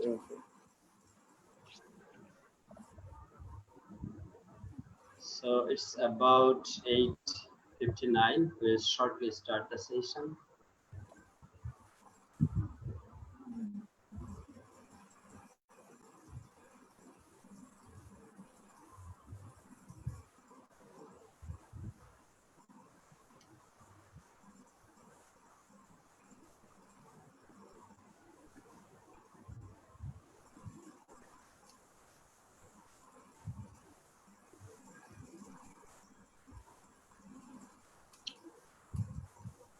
Thank you. So it's about 8:59. We'll shortly start the session.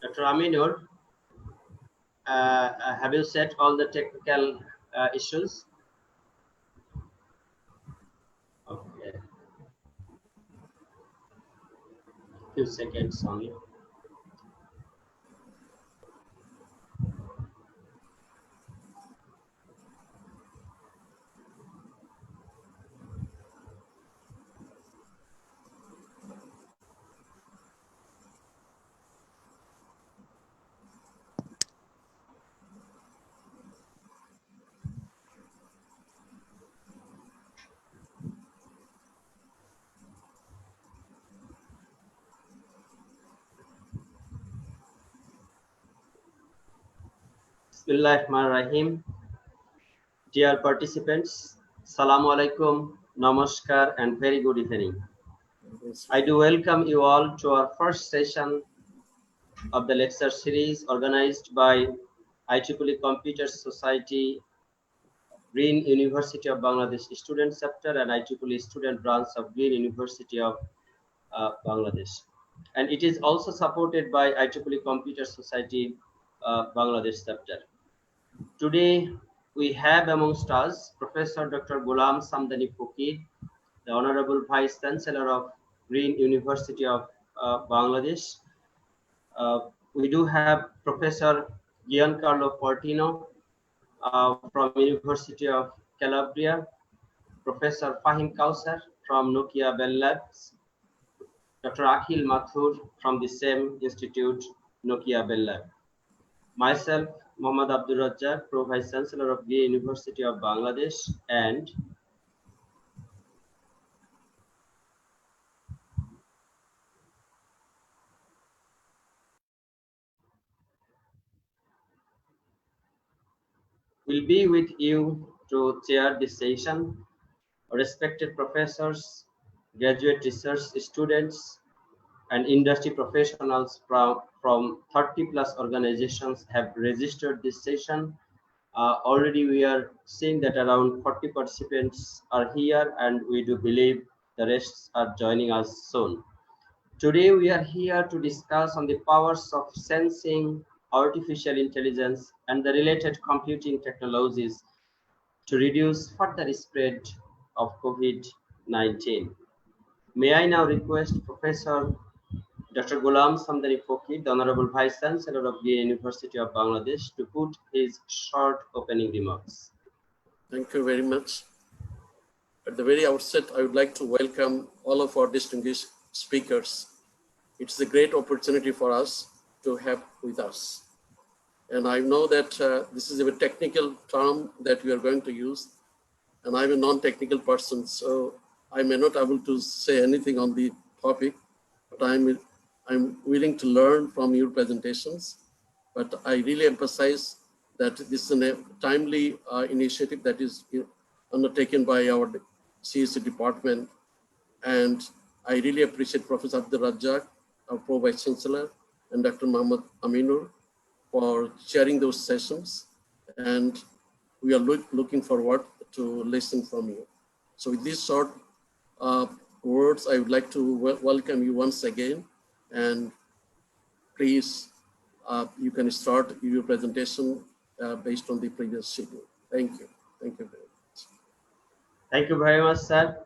Dr. Aminur, have you set all the technical issues? Okay. Few seconds only. Bismillahirrahmanirrahim. Dear participants, Assalamu alaikum, Namaskar, and very good evening. I do welcome you all to our first session of the lecture series organized by IEEE Computer Society, Green University of Bangladesh Student Chapter, and IEEE Student Branch of Green University of Bangladesh. And it is also supported by IEEE Computer Society Bangladesh Chapter. Today, we have amongst us Professor Dr. Golam Samdani Fakir, the Honorable Vice Chancellor of Green University of Bangladesh. We do have Professor Giancarlo Fortino from University of Calabria, Professor Fahim Kawsar from Nokia Bell Labs, Dr. Akhil Mathur from the same institute, Nokia Bell Lab. Myself, Mohammad Abdur Razzaque, Prof. Vice Chancellor of the University of Bangladesh, and will be with you to chair this session. Respected professors, graduate research students, and industry professionals from 30 plus organizations have registered this session. Already we are seeing that around 40 participants are here, and we do believe the rest are joining us soon. Today we are here to discuss on the powers of sensing, artificial intelligence, and the related computing technologies to reduce further spread of COVID-19. May I now request Professor Dr. Golam Samdani Fakir, the Honorable Vice Chancellor of the University of Bangladesh, to put his short opening remarks. Thank you very much. At the very outset, I would like to welcome all of our distinguished speakers. It's a great opportunity for us to have with us. And I know that this is a technical term that we are going to use, and I'm a non-technical person, so I may not be able to say anything on the topic, but I'm willing to learn from your presentations. But I really emphasize that this is a timely initiative that is undertaken by our CSE department. And I really appreciate Professor Abdur Razzaque, our Pro Vice Chancellor, and Dr. Muhammad Aminur for chairing those sessions. And we are looking forward to listen from you. So with these short words, I would like to welcome you once again. And please, you can start your presentation based on the previous schedule. Thank you. Thank you very much. Thank you very much, sir,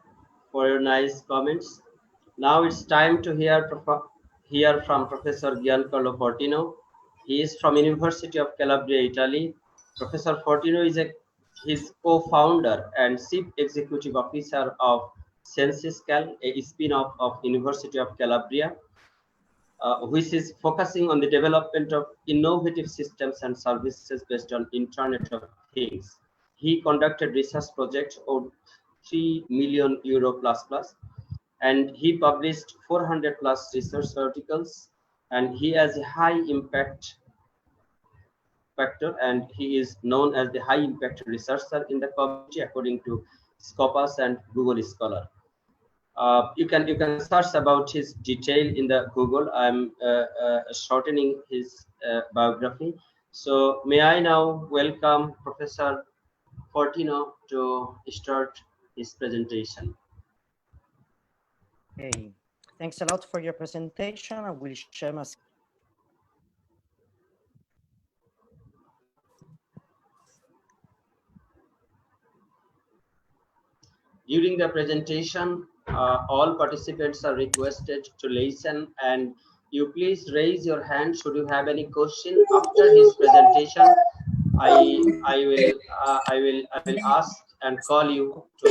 for your nice comments. Now it's time to hear from Professor Giancarlo Fortino. He is from University of Calabria, Italy. Professor Fortino is co-founder and chief executive officer of Sensiscal, a spin-off of University of Calabria, which is focusing on the development of innovative systems and services based on Internet of Things. He conducted research projects of 3 million euro plus plus, and he published 400 plus research articles, and he has a high impact factor, and he is known as the high impact researcher in the community according to Scopus and Google Scholar. You can search about his detail in the Google. I'm shortening his biography. So may I now welcome Professor Fortino to start his presentation. Okay, thanks a lot for your presentation. I will share my. During the presentation, all participants are requested to listen, and you please raise your hand should you have any question after his presentation. I will ask and call you to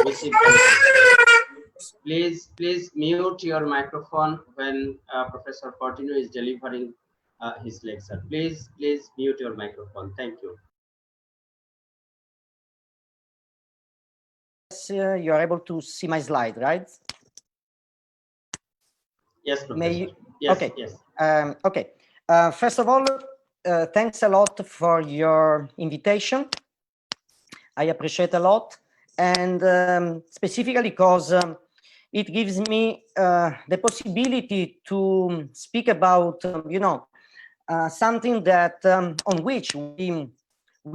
receive answers. Please mute your microphone when Professor Fortino is delivering his lecture. Please mute your microphone. Thank you. You are able to see my slide, right? Yes, Professor. May you? Yes, okay. Yes. Okay. First of all, thanks a lot for your invitation. I appreciate a lot, and specifically because it gives me the possibility to speak about, something that on which we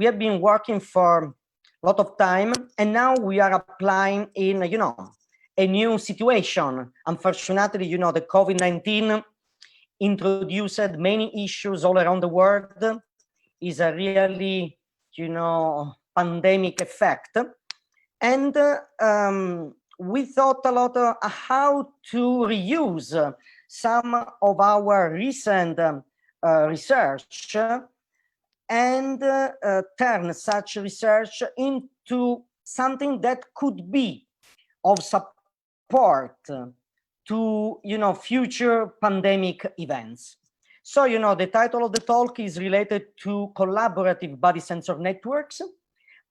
have been working for a lot of time, and now we are applying in, a new situation. Unfortunately, the COVID-19 introduced many issues all around the world. Is a really, pandemic effect. And we thought a lot of how to reuse some of our recent research and turn such research into something that could be of support to future pandemic events. So the title of the talk is related to collaborative body sensor networks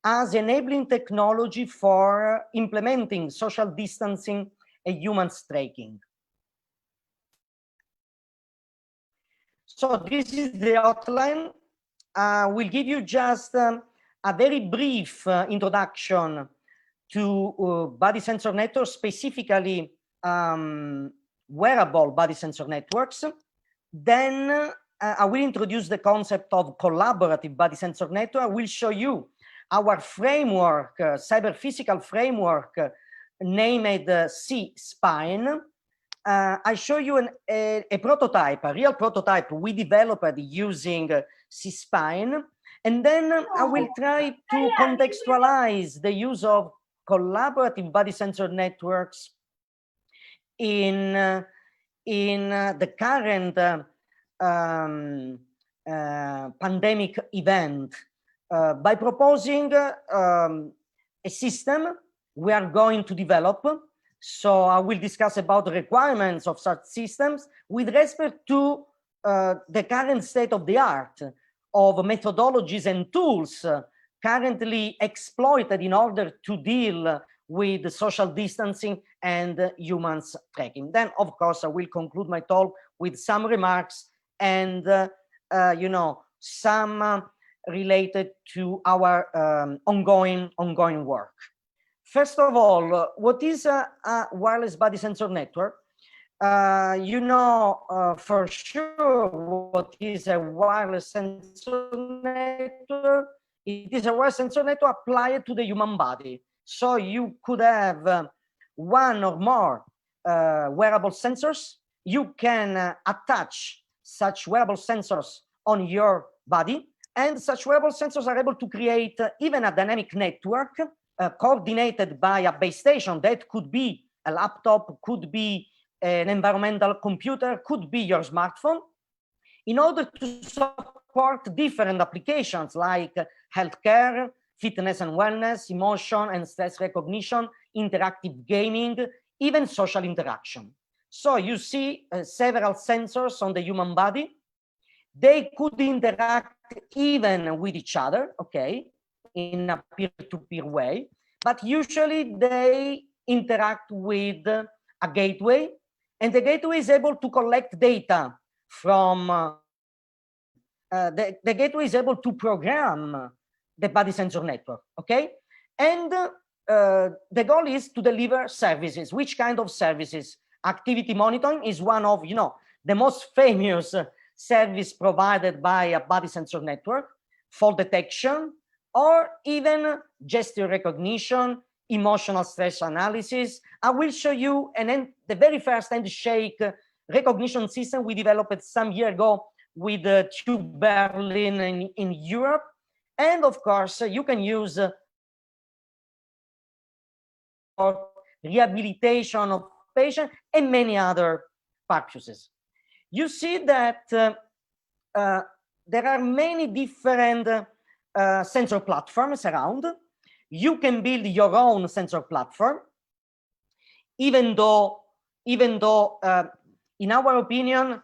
as enabling technology for implementing social distancing and human tracking. So this is the outline. We'll give you just a very brief introduction to body sensor networks, specifically wearable body sensor networks. Then I will introduce the concept of collaborative body sensor network. I will show you our framework, cyber physical framework, named C-Spine. I show you a prototype, a real prototype we developed using C-Spine. And then I will try to contextualize the use of collaborative body sensor networks in the current pandemic event by proposing a system we are going to develop. So I will discuss about the requirements of such systems with respect to the current state of the art of methodologies and tools currently exploited in order to deal with social distancing and humans tracking. Then, of course, I will conclude my talk with some remarks and, some related to our ongoing work. First of all, what is a wireless body sensor network? For sure what is a wireless sensor network. It is a wireless sensor network applied to the human body. So you could have one or more wearable sensors. You can attach such wearable sensors on your body, and such wearable sensors are able to create even a dynamic network coordinated by a base station that could be a laptop, could be an environmental computer, could be your smartphone, in order to support different applications like healthcare, fitness and wellness, emotion and stress recognition, interactive gaming, even social interaction. So you see several sensors on the human body. They could interact even with each other, okay? in a peer-to-peer way, but usually they interact with a gateway, and the gateway is able to collect data from the gateway is able to program the body sensor network, okay? And the goal is to deliver services. Which kind of services? Activity monitoring is one of, the most famous service provided by a body sensor network, fall detection, or even gesture recognition, emotional stress analysis. I will show you the very first handshake recognition system we developed some year ago with TU Berlin in Europe. And of course, you can use for rehabilitation of patients and many other purposes. You see that there are many different sensor platforms around. You can build your own sensor platform, even though in our opinion,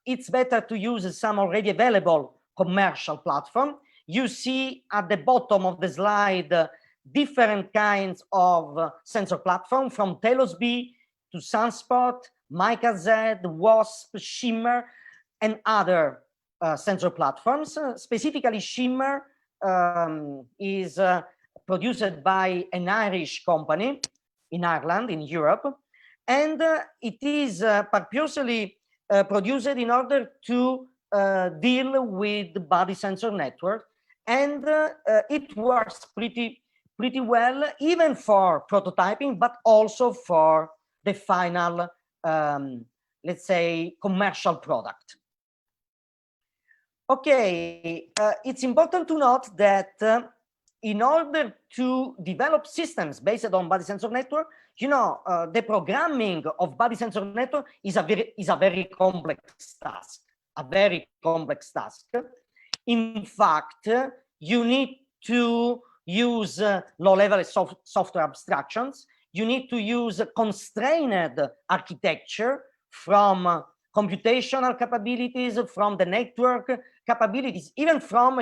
it's better to use some already available commercial platform. You see at the bottom of the slide different kinds of sensor platform, from Telos B to Sunspot, Mica Z, WASP, Shimmer, and other sensor platforms. Specifically, Shimmer is produced by an Irish company in Ireland, in Europe, and it is purposely produced in order to deal with the body sensor network, and it works pretty well, even for prototyping, but also for the final, let's say, commercial product. Okay, it's important to note that in order to develop systems based on body sensor network, the programming of body sensor network is a very complex task, In fact, you need to use low-level software abstractions. You need to use constrained architecture from computational capabilities, from the network capabilities, even from,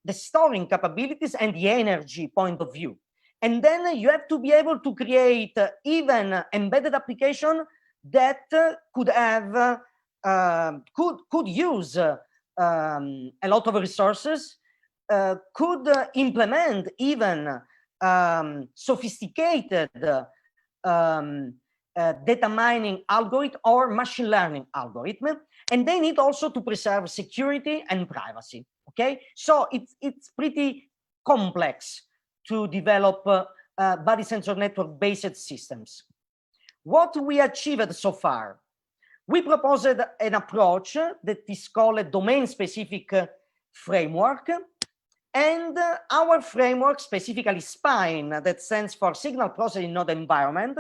the storing capabilities and the energy point of view. And then you have to be able to create even embedded application that could have, could use a lot of resources, could implement even sophisticated data mining algorithm or machine learning algorithm, and they need also to preserve security and privacy. Okay, so it's pretty complex to develop body sensor network based systems. What we achieved so far, we proposed an approach that is called a domain specific framework. And our framework, specifically SPINE, that stands for Signal Processing Node Environment,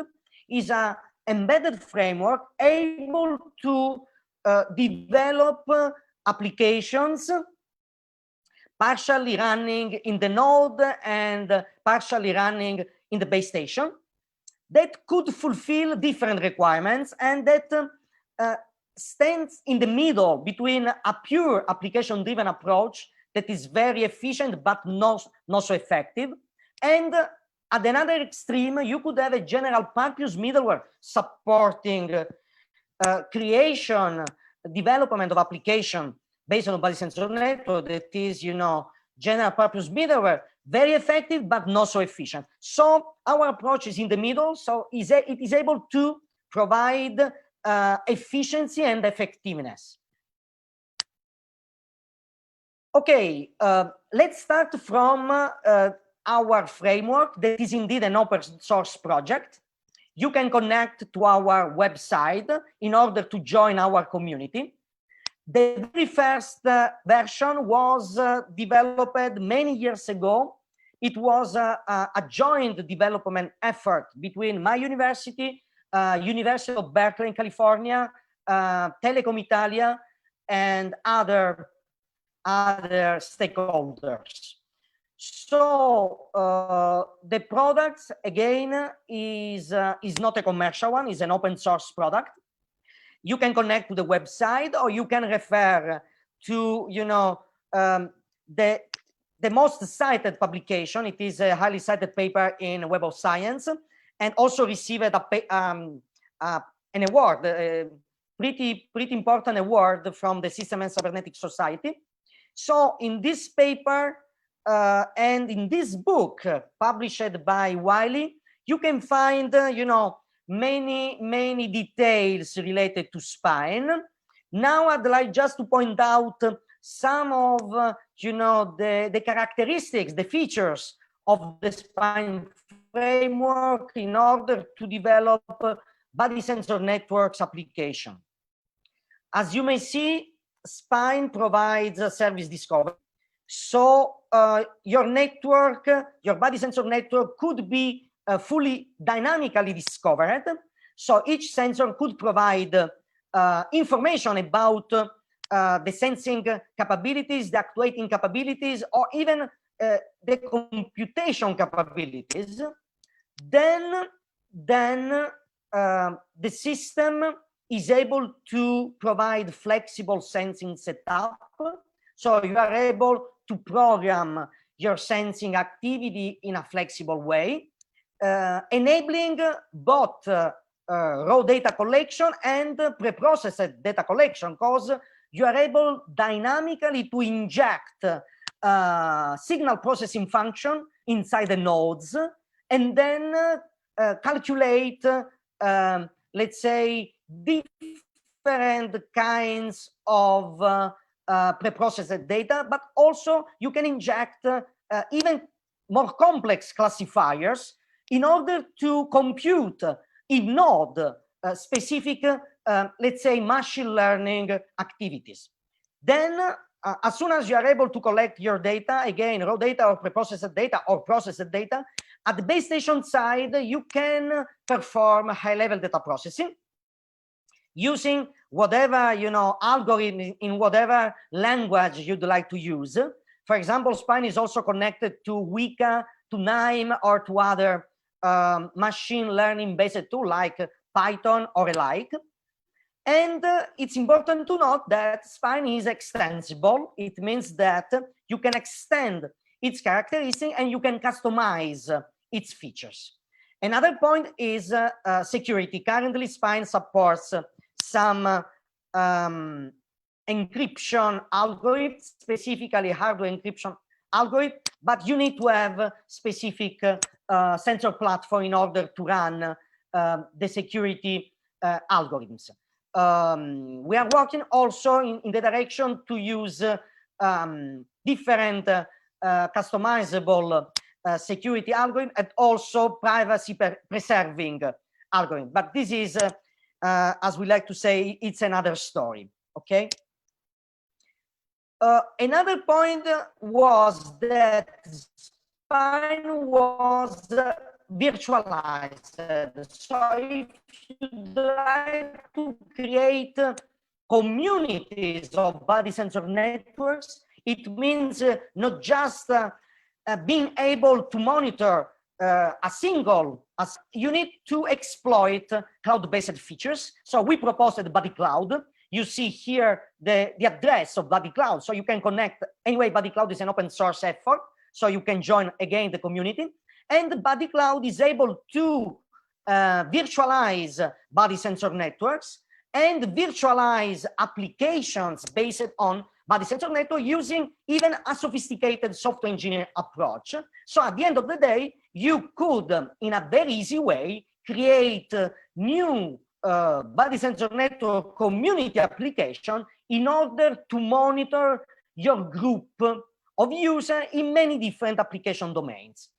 is an embedded framework able to develop applications partially running in the node and partially running in the base station that could fulfill different requirements, and that stands in the middle between a pure application-driven approach that is very efficient but not so effective, and at another extreme, you could have a general purpose middleware supporting creation, development of application based on body sensor network that is, general purpose middleware, very effective but not so efficient. So our approach is in the middle, so it is able to provide efficiency and effectiveness. Okay, let's start from our framework that is indeed an open source project. You can connect to our website in order to join our community. The very first version was developed many years ago. It was a joint development effort between my university, University of Berkeley in California, Telecom Italia, and other stakeholders. So the product, again, is not a commercial one, it's an open source product. You can connect to the website, or you can refer to, the the most cited publication. It is a highly cited paper in Web of Science, and also received an award, a pretty important award from the System and Cybernetics Society. So in this paper and in this book published by Wiley, you can find, you know, many details related to spine. Now I'd like just to point out some of, you know, the characteristics, the features of the spine framework in order to develop body sensor networks application. As you may see, spine provides service discovery. So your network, your body sensor network could be fully dynamically discovered. So each sensor could provide information about the sensing capabilities, the actuating capabilities, or even the computation capabilities. Then the system is able to provide flexible sensing setup. So you are able to program your sensing activity in a flexible way, enabling both raw data collection and preprocessed data collection, because you are able dynamically to inject signal processing function inside the nodes, and then calculate, let's say, different kinds of preprocessed data, but also you can inject even more complex classifiers in order to compute in node specific, let's say, machine learning activities. Then, as soon as you are able to collect your data, again, raw data or preprocessed data or processed data, at the base station side, you can perform high-level data processing using whatever, you know, algorithm in whatever language you'd like to use. For example, spine is also connected to Weka, to KNIME, or to other machine learning based tool like Python or alike. And it's important to note that spine is extensible. It means that you can extend its characteristics and you can customize its features. Another point is security. Currently, spine supports some encryption algorithms, specifically hardware encryption algorithm, but you need to have specific sensor platform in order to run the security algorithms. We are working also in the direction to use different customizable security algorithm and also privacy preserving algorithm. But this is, as we like to say, it's another story. Okay. Another point was that spine was virtualized. So if you'd like to create communities of body sensor networks, it means not just being able to monitor a single, you need to exploit cloud-based features. So we proposed the Body Cloud. You see here the address of Body Cloud. So you can connect, anyway, Body Cloud is an open source effort. So you can join again the community. And the Body Cloud is able to virtualize body sensor networks and virtualize applications based on body sensor network using even a sophisticated software engineering approach. So at the end of the day, you could, in a very easy way, create new body sensor network community application in order to monitor your group of users in many different application domains.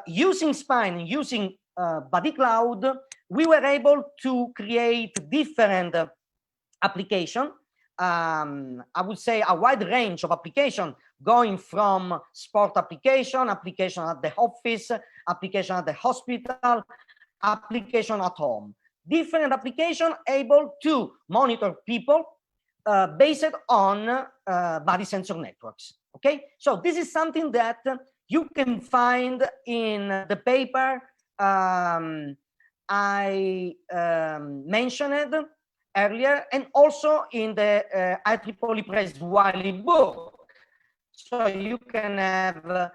Using spine, using Body Cloud, we were able to create different application. I would say a wide range of application, going from sport application, application at the office, application at the hospital, application at home. Different application able to monitor people based on body sensor networks. Okay, so this is something that you can find in the paper I mentioned earlier, and also in the IEEE Press Wiley book. so you can have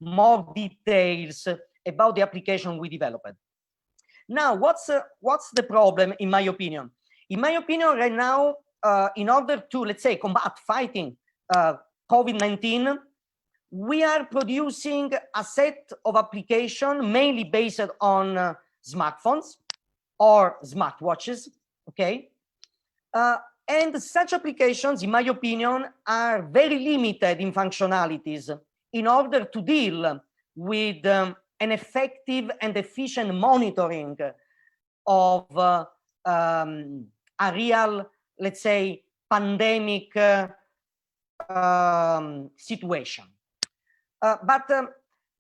more details about the application we developed. Now, what's the problem, in my opinion? In my opinion, right now, in order to, let's say, combat fighting COVID-19, we are producing a set of applications mainly based on smartphones or smartwatches, okay? And such applications, in my opinion, are very limited in functionalities in order to deal with an effective and efficient monitoring of a real, let's say, pandemic situation. But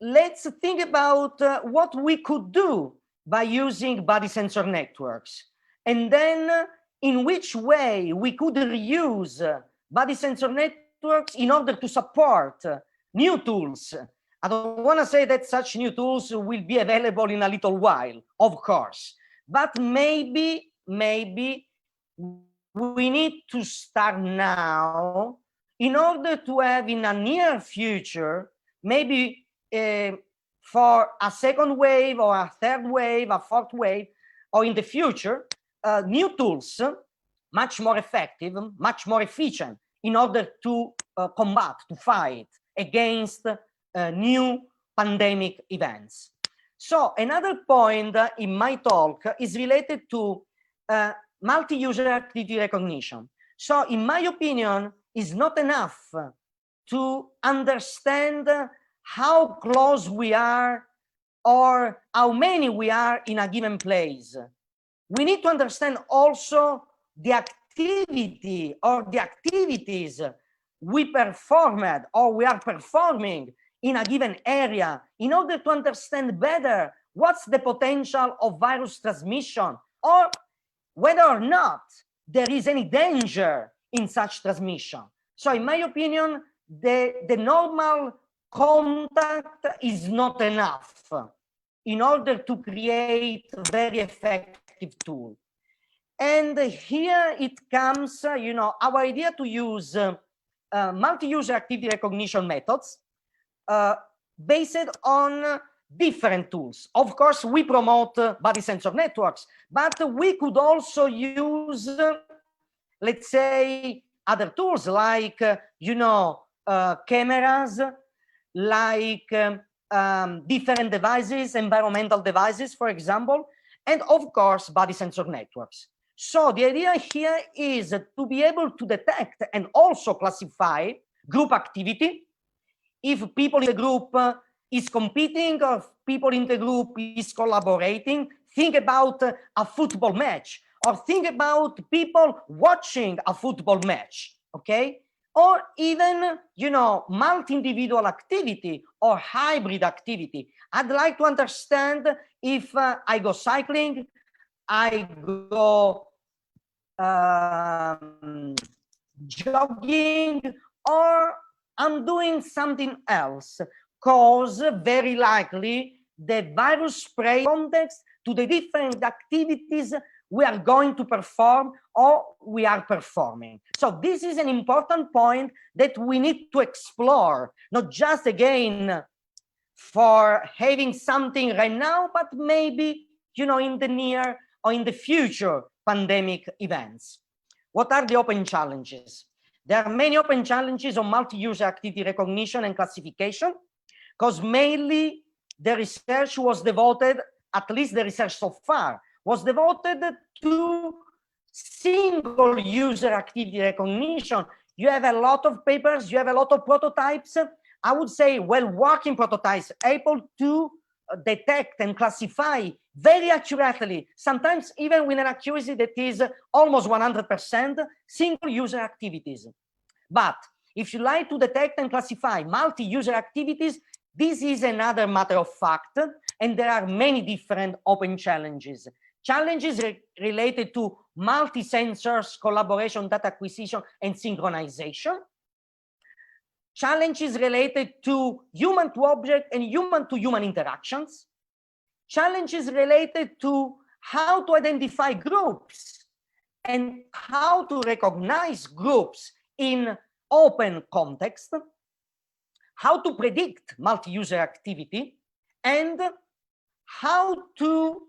let's think about what we could do by using body sensor networks, and then in which way we could reuse body sensor networks in order to support new tools. I don't want to say that such new tools will be available in a little while, of course, but maybe we need to start now in order to have in a near future, maybe for a second wave or a third wave, a fourth wave, or in the future, new tools, much more effective, much more efficient, in order to combat, to fight against new pandemic events. So another point in my talk is related to multi-user activity recognition. So in my opinion, it's not enough to understand how close we are or how many we are in a given place. We need to understand also the activity or the activities we performed or we are performing in a given area in order to understand better what's the potential of virus transmission or whether or not there is any danger in such transmission. So in my opinion, the normal contact is not enough in order to create a very effective tool. And here it comes, our idea to use multi-user activity recognition methods based on different tools. Of course, we promote body sensor networks, but we could also use, let's say, other tools like, cameras, like different devices, environmental devices, for example, and of course, body sensor networks. So the idea here is to be able to detect and also classify group activity. If people in the group is competing or if people in the group is collaborating, think about a football match or think about people watching a football match, okay? Or even, multi-individual activity or hybrid activity. I'd like to understand if I go cycling, I go jogging, or I'm doing something else, because very likely the virus spread context to the different activities we are going to perform or we are performing. So this is an important point that we need to explore, not just again for having something right now, but maybe, in the near or in the future pandemic events. What are the open challenges? There are many open challenges on multi-user activity recognition and classification, because mainly the research was devoted, at least the research so far, was devoted to single user activity recognition. You have a lot of papers, you have a lot of prototypes. I would say well-working prototypes, able to detect and classify very accurately, sometimes even with an accuracy that is almost 100%, single user activities. But if you like to detect and classify multi-user activities, this is another matter of fact, and there are many different open challenges. Challenges related to multi-sensors, collaboration, data acquisition, and synchronization. Challenges related to human-to-object and human-to-human interactions. Challenges related to how to identify groups and how to recognize groups in open context. how to predict multi-user activity, and how to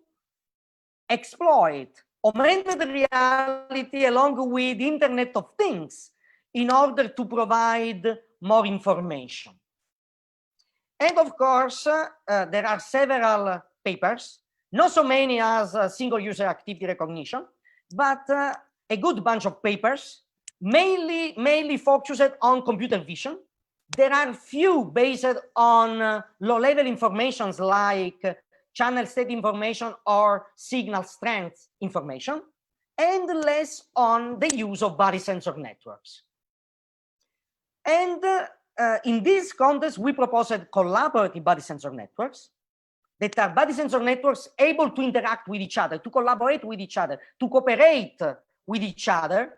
exploit augmented reality along with Internet of Things in order to provide more information. And of course, there are several papers, not so many as single user activity recognition, but a good bunch of papers, mainly focused on computer vision. There are few based on low-level informations like channel state information or signal strength information, and less on the use of body sensor networks. And in this context, we proposed collaborative body sensor networks that are body sensor networks able to interact with each other, to collaborate with each other, to cooperate with each other,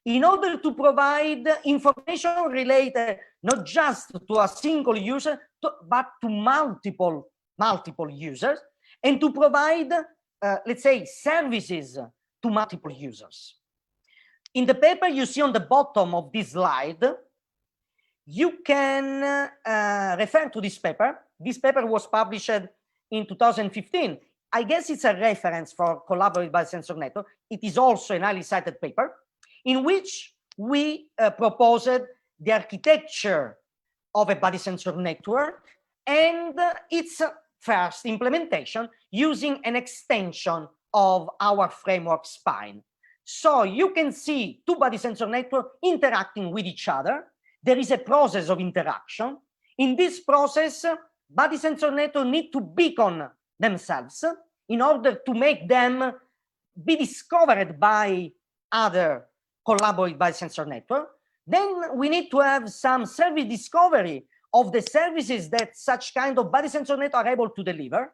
in order to provide information related not just to a single user, but to multiple users, and to provide, let's say, services to multiple users. In the paper you see on the bottom of this slide, you can refer to this paper. This paper was published in 2015. I guess it's a reference for collaborative body sensor network. It is also an highly cited paper in which we proposed the architecture of a body sensor network and its first implementation using an extension of our framework spine. So you can see two body sensor networks interacting with each other. There is a process of interaction. In this process, body sensor networks need to beacon themselves in order to make them be discovered by other collaborative body sensor network. Then we need to have some service discovery of the services that such kind of body sensor network are able to deliver.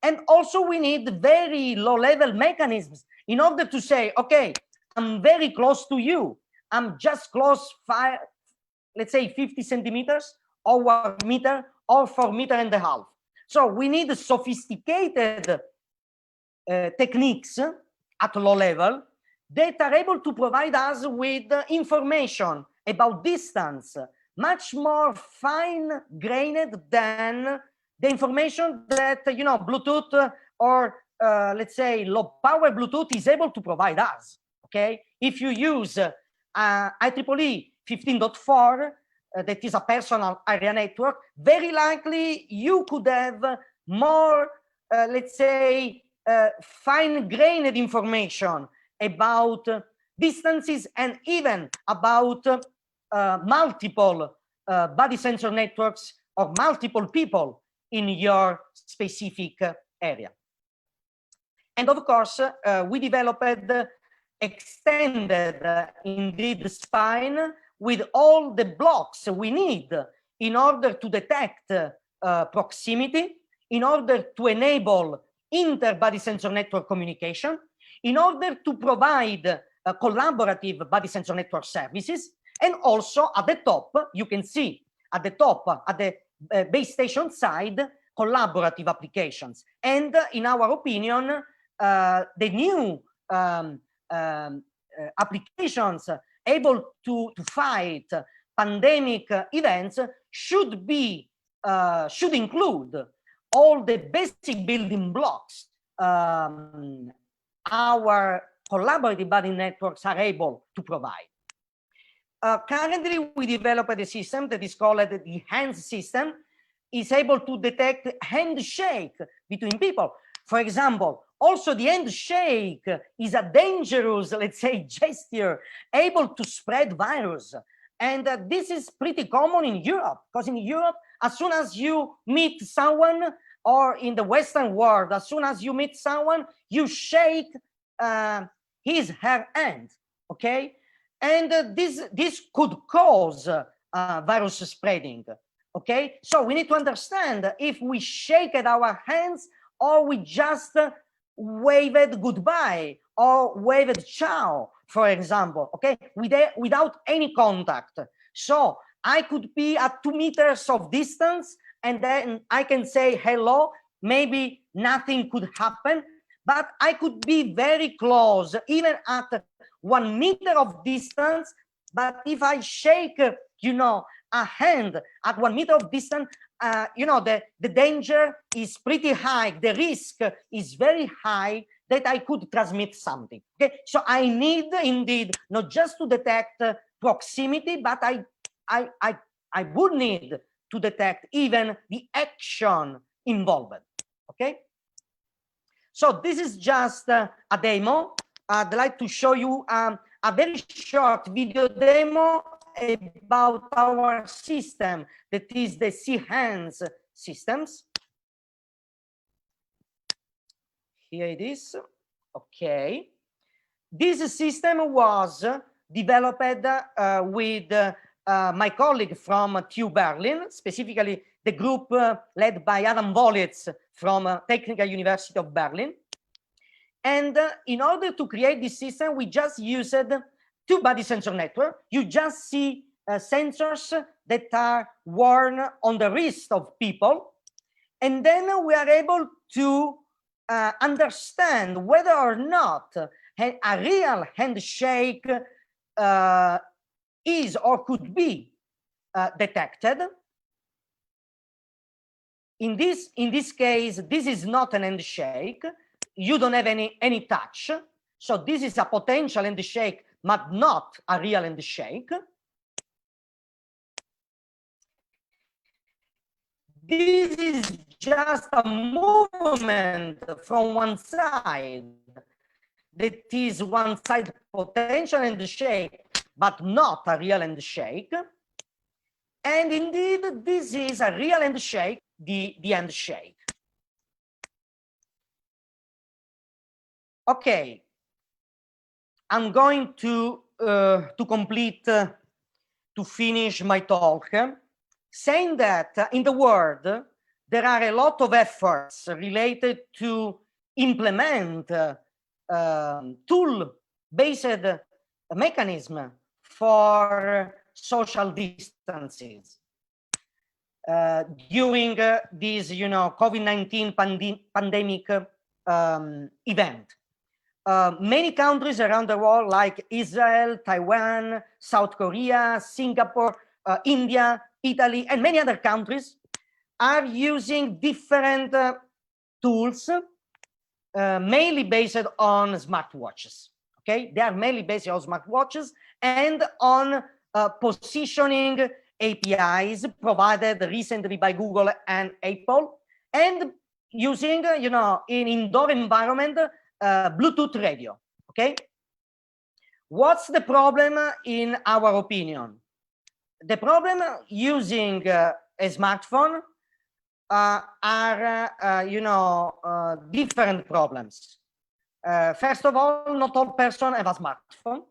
And also we need very low-level mechanisms in order to say, okay, I'm very close to you. I'm just close let's say 50 centimeters or 1 meter or 4.5 meters. So we need sophisticated techniques at low level that are able to provide us with information about distance, much more fine-grained than the information that, you know, Bluetooth or let's say low-power Bluetooth is able to provide us. Okay, if you use IEEE 15.4, that is a personal area network, very likely you could have more, let's say, fine-grained information about distances and even about multiple body sensor networks or multiple people in your specific area. And of course, we developed extended indeed spine with all the blocks we need in order to detect proximity, in order to enable inter-body sensor network communication, in order to provide collaborative body sensor network services, and also at the top, you can see at the top, at the base station side, collaborative applications. And in our opinion, the new applications able to fight pandemic events should include all the basic building blocks our collaborative body networks are able to provide. Currently, we developed a system that is called the hands system. Is able to detect handshake between people. For example, also the handshake is a dangerous, let's say, gesture able to spread virus. And this is pretty common in Europe, because in Europe, as soon as you meet someone, or in the Western world, as soon as you meet someone, you shake his, her hand, okay? And this could cause virus spreading, okay? So we need to understand if we shake our hands or we just waved goodbye or waved ciao, for example, okay? Without any contact. So I could be at 2 meters of distance and then I can say hello, maybe nothing could happen, but I could be very close, even at 1 meter of distance. But if I shake, you know, a hand at 1 meter of distance, you know, the danger is pretty high, the risk is very high that I could transmit something. Okay, so I need indeed not just to detect proximity, but I would need to detect even the action involved. Okay, so this is just a demo. I'd like to show you a very short video demo about our system, that is the C-hands systems. Here it is. Okay, this system was developed with my colleague from TU Berlin, specifically the group led by Adam Wolitz from Technical University of Berlin. And in order to create this system, we just used two-body sensor network. You just see sensors that are worn on the wrist of people. And then we are able to understand whether or not a real handshake is or could be detected. In this case, this is not an handshake. You don't have any touch. So this is a potential handshake, but not a real handshake. This is just a movement from one side. That is one side potential handshake, but not a real handshake. And indeed, this is a real handshake, the handshake. Okay, I'm going to complete, to finish my talk, saying that in the world, there are a lot of efforts related to implement tool-based mechanism for social distances. During this, you know, COVID-19 pandemic event. Many countries around the world, like Israel, Taiwan, South Korea, Singapore, India, Italy, and many other countries, are using different tools, mainly based on smartwatches. Okay, they are mainly based on smartwatches and on positioning APIs provided recently by Google and Apple, and using, you know, in indoor environment, Bluetooth radio. Okay, what's the problem in our opinion? The problem using a smartphone are you know, different problems. First of all, not all persons have a smartphone.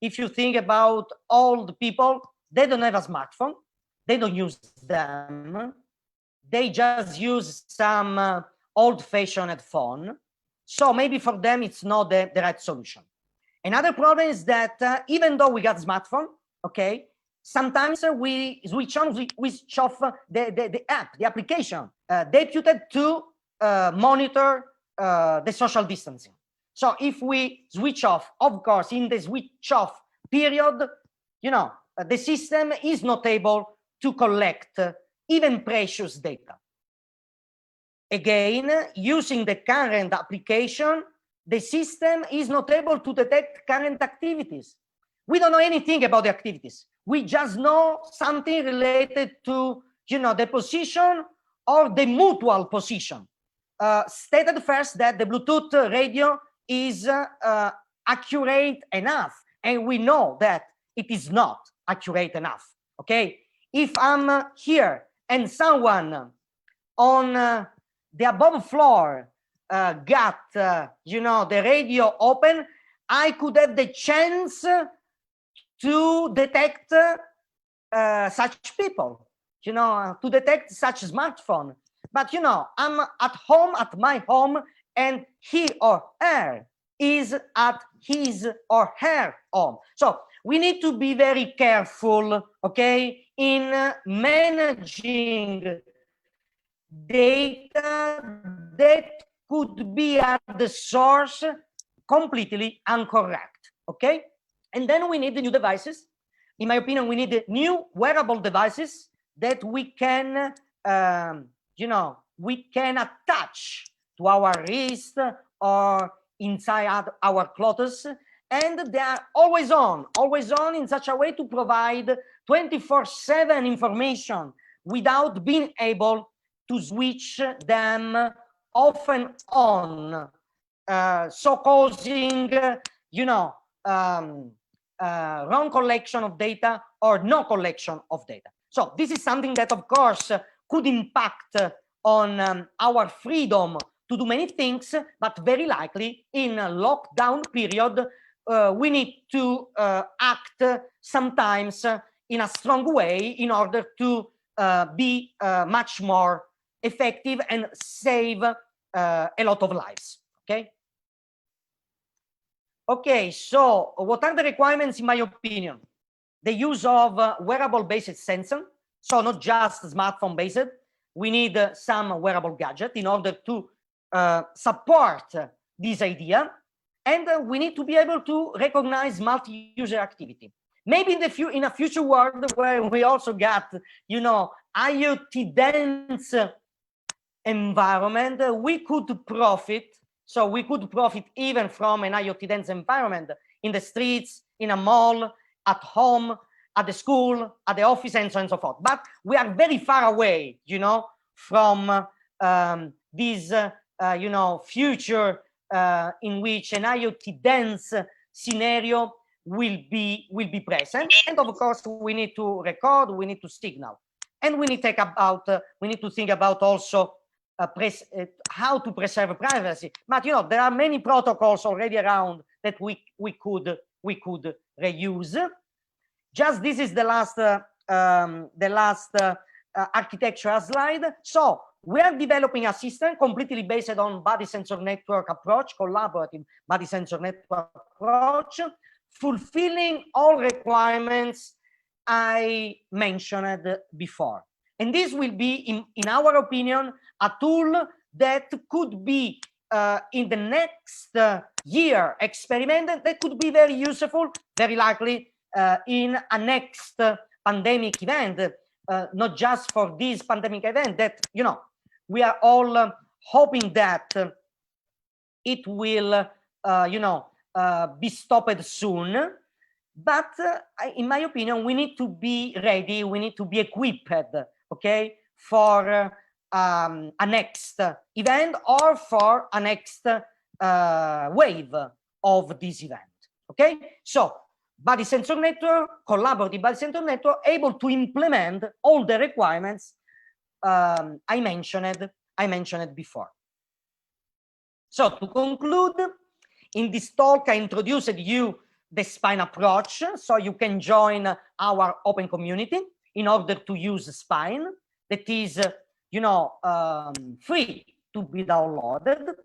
If you think about old people, they don't have a smartphone. They don't use them. They just use some old-fashioned phone. So maybe for them, it's not the right solution. Another problem is that even though we got smartphone, okay, sometimes we switch on, we switch off the app, the application deputed to monitor the social distancing. So if we switch off, of course, in the switch off period, you know, the system is not able to collect even precious data. Again, using the current application, the system is not able to detect current activities. We don't know anything about the activities. We just know something related to, you know, the position or the mutual position. Stated first that the Bluetooth radio is accurate enough, and we know that it is not accurate enough. Okay, if I'm here and someone on the above floor got, you know, the radio open, I could have the chance to detect such people, you know, to detect such smartphone. But, you know, I'm at home, at my home, and he or her is at his or her home. So we need to be very careful, okay, in managing data that could be at the source completely incorrect, okay? And then we need the new devices in my opinion, we need new wearable devices that we can, you know, we can attach to our wrist or inside our clothes, and they are always on in such a way to provide 24/7 information without being able to switch them off and on, so causing, you know, wrong collection of data or no collection of data. So this is something that, of course, could impact on our freedom to do many things, but very likely in a lockdown period, we need to act sometimes in a strong way in order to be much more effective and save a lot of lives. Okay. Okay, so what are the requirements in my opinion? The use of wearable-based sensor, so not just smartphone-based. We need some wearable gadget in order to support this idea, and we need to be able to recognize multi-user activity. Maybe in a future world where we also got, you know, IoT dense environment, we could profit. So we could profit even from an IoT dense environment in the streets, in a mall, at home, at the school, at the office, and so on and so forth. But we are very far away, you know, from this, you know, future in which an IoT dense scenario will be present. And of course, we need to record, we need to signal, and we need to think about also how to preserve privacy. But you know, there are many protocols already around that we could reuse. Just this is the last architectural slide. So we are developing a system completely based on body sensor network approach, collaborative body sensor network approach, fulfilling all requirements I mentioned before. And this will be, in our opinion, a tool that could be in the next year experimented, that could be very useful, very likely in a next pandemic event, not just for this pandemic event that, you know, we are all hoping that it will, you know, be stopped soon. But in my opinion, we need to be ready, we need to be equipped, okay, for a next event or for a next wave of this event. Okay, so body sensor network, collaborative body sensor network, able to implement all the requirements I mentioned before. So to conclude, in this talk, I introduced you the spine approach, so you can join our open community in order to use spine. That is, you know, free to be downloaded.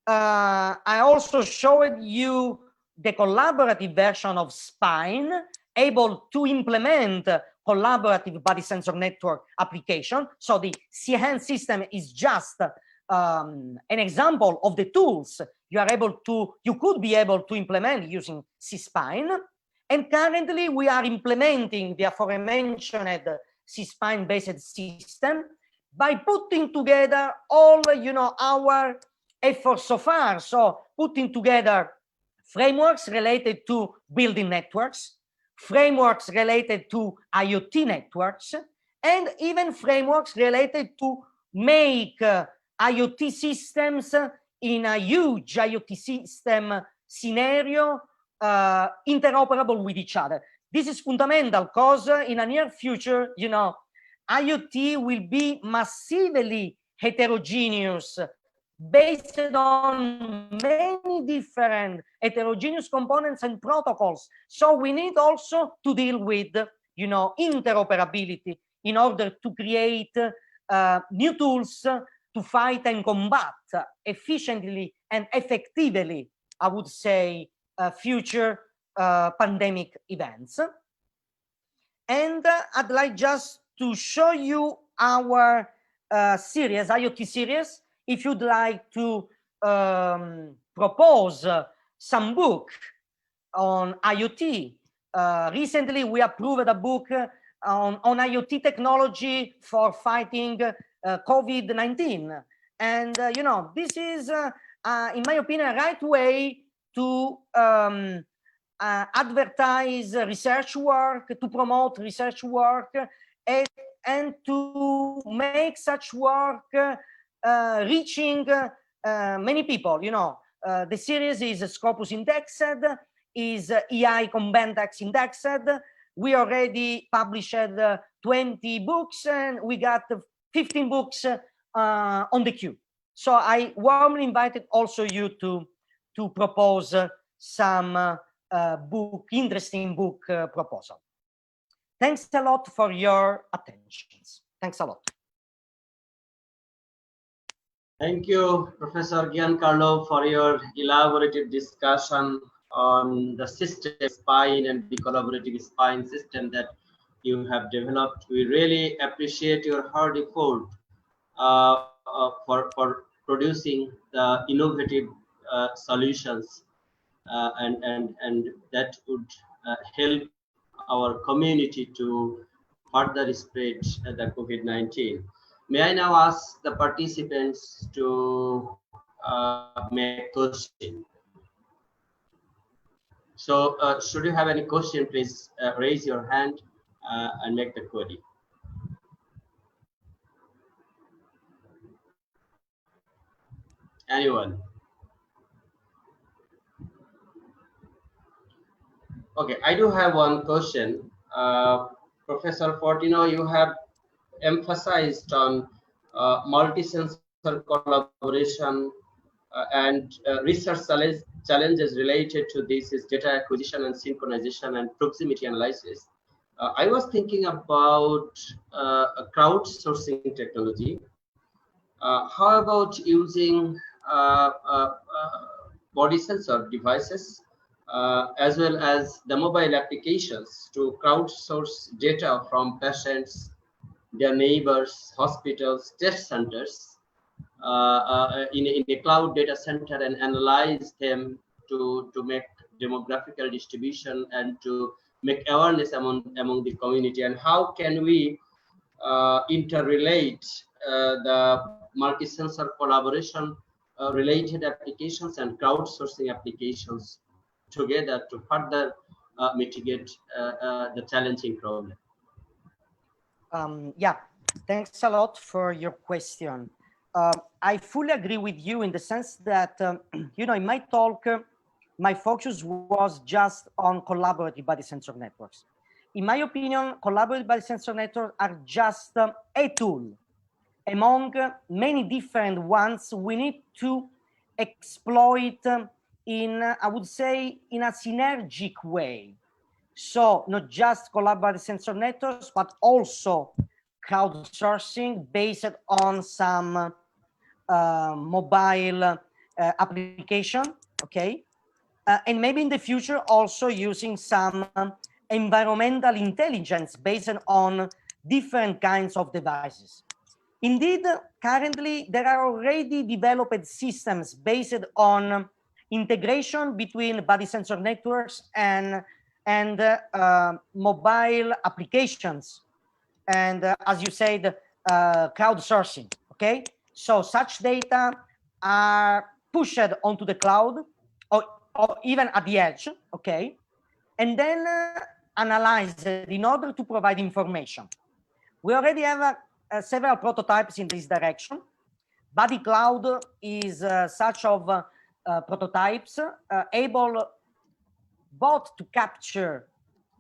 I also showed you the collaborative version of spine, able to implement collaborative body sensor network application. So the CHANS system is just an example of the tools you could be able to implement using C-spine. And currently we are implementing the aforementioned C-spine based system by putting together all, you know, our efforts so far. So putting together frameworks related to building networks, frameworks related to IoT networks, and even frameworks related to make IoT systems in a huge IoT system scenario interoperable with each other. This is fundamental because in a near future, you know, IoT will be massively heterogeneous, based on many different heterogeneous components and protocols. So we need also to deal with, you know, interoperability in order to create new tools to fight and combat efficiently and effectively, I would say, future pandemic events. And I'd like just to show you our series, IoT series. If you'd like to propose some book on IoT, recently we approved a book on IoT technology for fighting COVID-19. And, you know, this is, in my opinion, a right way to advertise research work, to promote research work, and to make such work reaching many people. You know, the series is Scopus indexed, is EI Combentex indexed. We already published 20 books, and we got 15 books on the queue. So I warmly invited also you to propose some interesting book proposal. Thanks a lot for your attentions. Thanks a lot. Thank you, Professor Giancarlo, for your elaborative discussion on the system spine and the collaborative spine system that you have developed. We really appreciate your hard effort for producing the innovative solutions, and that would help our community to further spread the COVID-19. May I now ask the participants to make question? So should you have any question, please raise your hand and make the query. Anyone? Okay, I do have one question. Professor Fortino, you have emphasized on multi-sensor collaboration and research challenges related to this is data acquisition and synchronization and proximity analysis. I was thinking about crowdsourcing technology. How about using body sensor devices as well as the mobile applications to crowdsource data from patients, their neighbors, hospitals, test centers in a cloud data center and analyze them to make demographical distribution and to make awareness among the community? And how can we interrelate the multi-sensor collaboration related applications and crowdsourcing applications together to further mitigate the challenging problem? Yeah, thanks a lot for your question. I fully agree with you in the sense that, you know, in my talk, my focus was just on collaborative body sensor networks. In my opinion, collaborative body sensor networks are just a tool among many different ones we need to exploit in, I would say, in a synergic way. So not just collaborative sensor networks, but also crowdsourcing based on some mobile application, okay? And maybe in the future also using some environmental intelligence based on different kinds of devices. Indeed, currently there are already developed systems based on integration between body sensor networks and mobile applications, and as you said, crowdsourcing. Okay, so such data are pushed onto the cloud or even at the edge. Okay, and then analyzed in order to provide information. We already have several prototypes in this direction. Body Cloud is such of prototypes able both to capture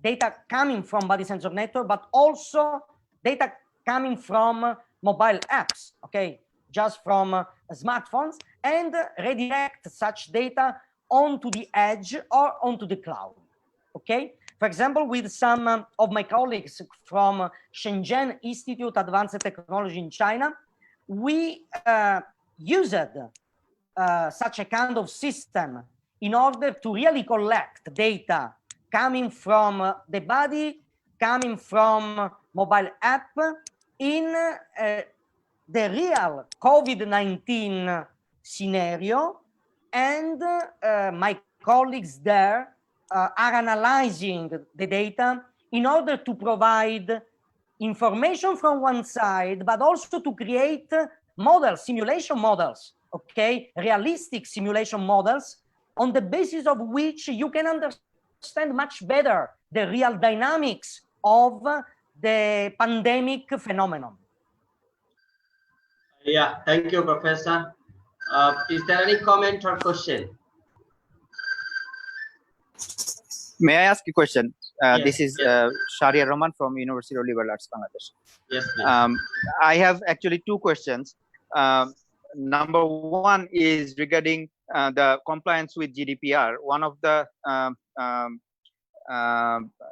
data coming from body sensor network, but also data coming from mobile apps, okay, just from smartphones, and redirect such data onto the edge or onto the cloud, okay? For example, with some of my colleagues from Shenzhen Institute Advanced Technology in China, we used such a kind of system in order to really collect data coming from the body, coming from mobile app in the real COVID-19 scenario. And my colleagues there are analyzing the data in order to provide information from one side, but also to create models, simulation models, okay, realistic simulation models, on the basis of which you can understand much better the real dynamics of the pandemic phenomenon. Yeah, thank you, Professor. Is there any comment or question? May I ask a question? Yes, This is yes. Sharia Rahman from University of Liberal Arts, Bangladesh. Yes, please. I have actually two questions. Number one is regarding the compliance with GDPR. One of the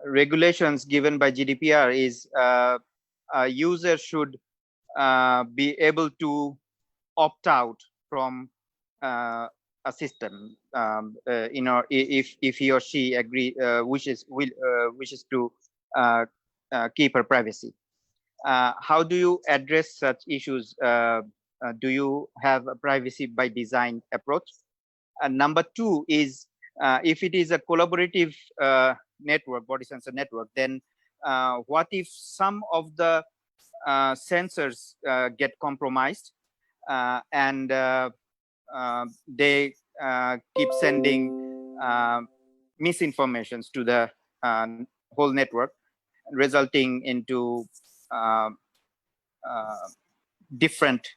regulations given by GDPR is a user should be able to opt out from a system, if he or she wishes to keep her privacy. How do you address such issues? Do you have a privacy by design approach? And number two is, if it is a collaborative network, body sensor network, then what if some of the sensors get compromised and they keep sending misinformations to the whole network, resulting into different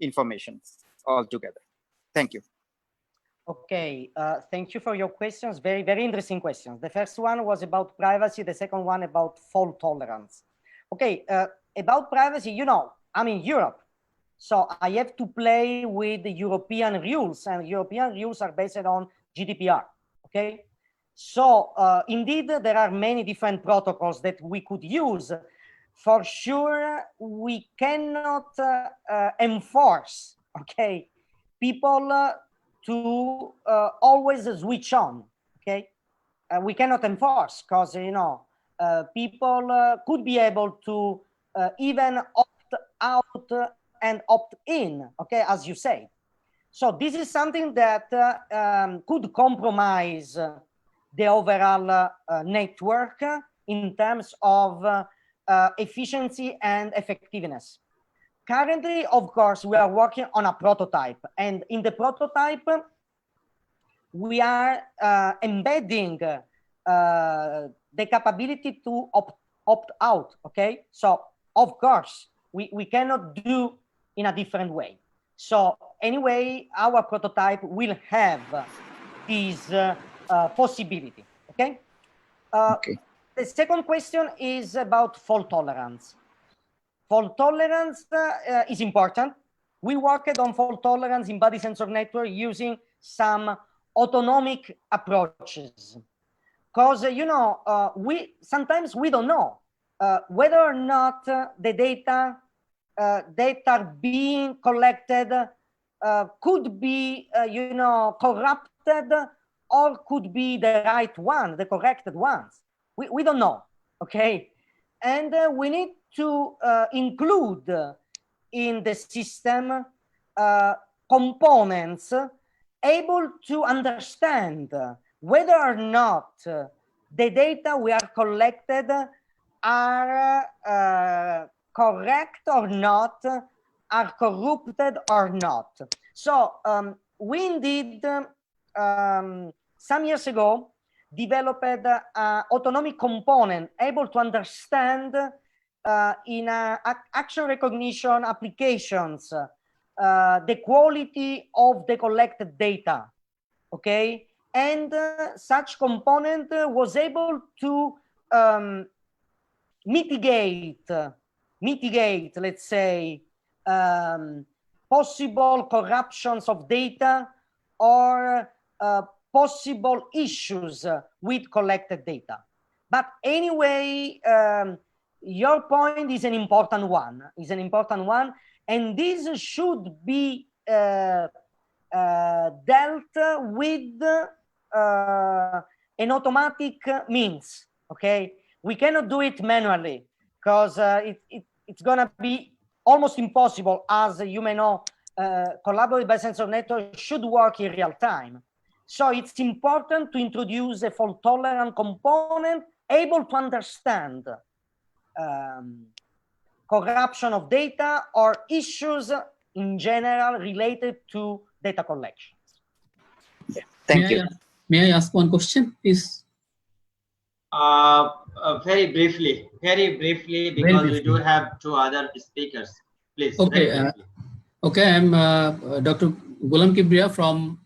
information altogether? Thank you. Okay, thank you for your questions. Very, very interesting questions. The first one was about privacy. The second one about fault tolerance. Okay, about privacy, you know, I'm in Europe, so I have to play with the European rules, and European rules are based on GDPR, okay? So indeed, there are many different protocols that we could use. For sure, we cannot enforce, okay, people to always switch on, okay? We cannot enforce, because, you know, people could be able to even opt out and opt in, okay, as you say. So this is something that could compromise the overall network in terms of efficiency and effectiveness. Currently, of course, we are working on a prototype, and in the prototype, we are embedding the capability to opt out, okay? So, of course, we cannot do in a different way. So, anyway, our prototype will have this possibility, okay? Okay. The second question is about fault tolerance. Fault tolerance is important. We worked on fault tolerance in body sensor network using some autonomic approaches. Because, you know, sometimes we don't know whether or not the data that are being collected could be, you know, corrupted, or could be the right one, the corrected ones. We don't know, okay? And we need to include in the system components able to understand whether or not the data we are collected are correct or not, are corrupted or not. So we indeed, some years ago, developed an autonomic component able to understand in action recognition applications the quality of the collected data, okay? And such component was able to mitigate, let's say, possible corruptions of data or possible issues with collected data. But anyway, your point is an important one, and this should be dealt with an automatic means, okay? We cannot do it manually, because it's gonna be almost impossible. As you may know, collaborative biosensor network should work in real time. So it's important to introduce a fault-tolerant component able to understand corruption of data or issues in general related to data collections. Thank you. May I ask one question, please? Very briefly, because we do have two other speakers. Please, Okay. very briefly. Okay, I'm Dr. Golam Kibriya from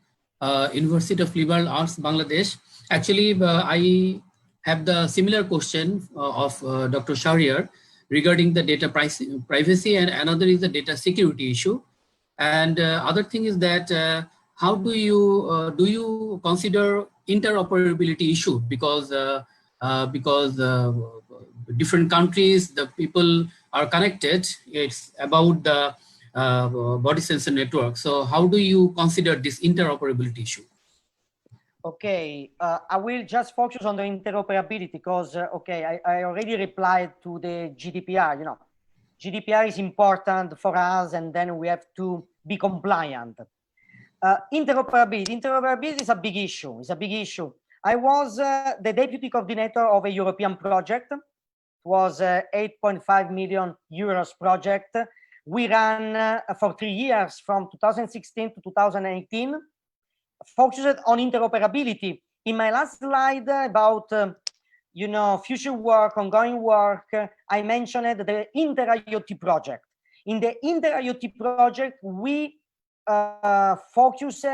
University of Liberal Arts, Bangladesh. Actually, I have the similar question of Dr. Shahriar regarding the data privacy, and another is the data security issue. And other thing is that how do you consider interoperability issue, because different countries, the people are connected. It's about the body sensor network. So how do you consider this interoperability issue? Okay, I will just focus on the interoperability because, okay, I already replied to the GDPR. You know, GDPR is important for us, and then we have to be compliant. Interoperability is a big issue. It's a big issue. I was the deputy coordinator of a European project. It was 8.5 million euros project. We ran for 3 years from 2016 to 2018, focused on interoperability. In my last slide about you know, future work, ongoing work, I mentioned the Inter-IoT project. In the Inter-IoT project, we focused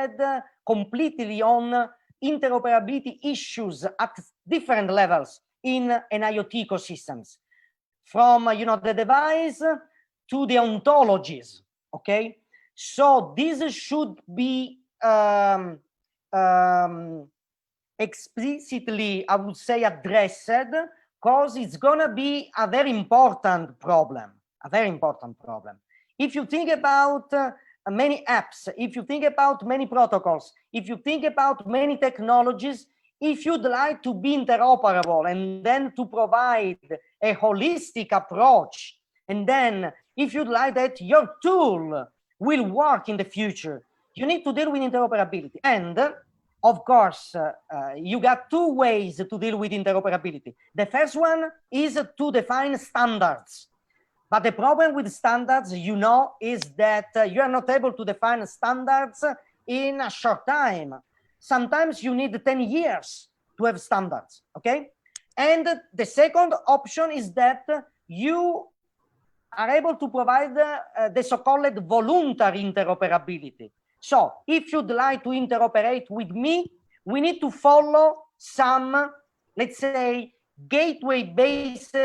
completely on interoperability issues at different levels in an IoT ecosystems, from you know, the device to the ontologies. Okay, so this should be explicitly, I would say, addressed, because it's gonna be a very important problem. If you think about many apps, if you think about many protocols, if you think about many technologies, if you'd like to be interoperable and then to provide a holistic approach, and then if you'd like that your tool will work in the future, you need to deal with interoperability. And of course, you got two ways to deal with interoperability. The first one is to define standards. But the problem with standards, you know, is that you are not able to define standards in a short time. Sometimes you need 10 years to have standards, okay? And the second option is that you are able to provide the so-called voluntary interoperability. So if you'd like to interoperate with me, we need to follow some, let's say, gateway-based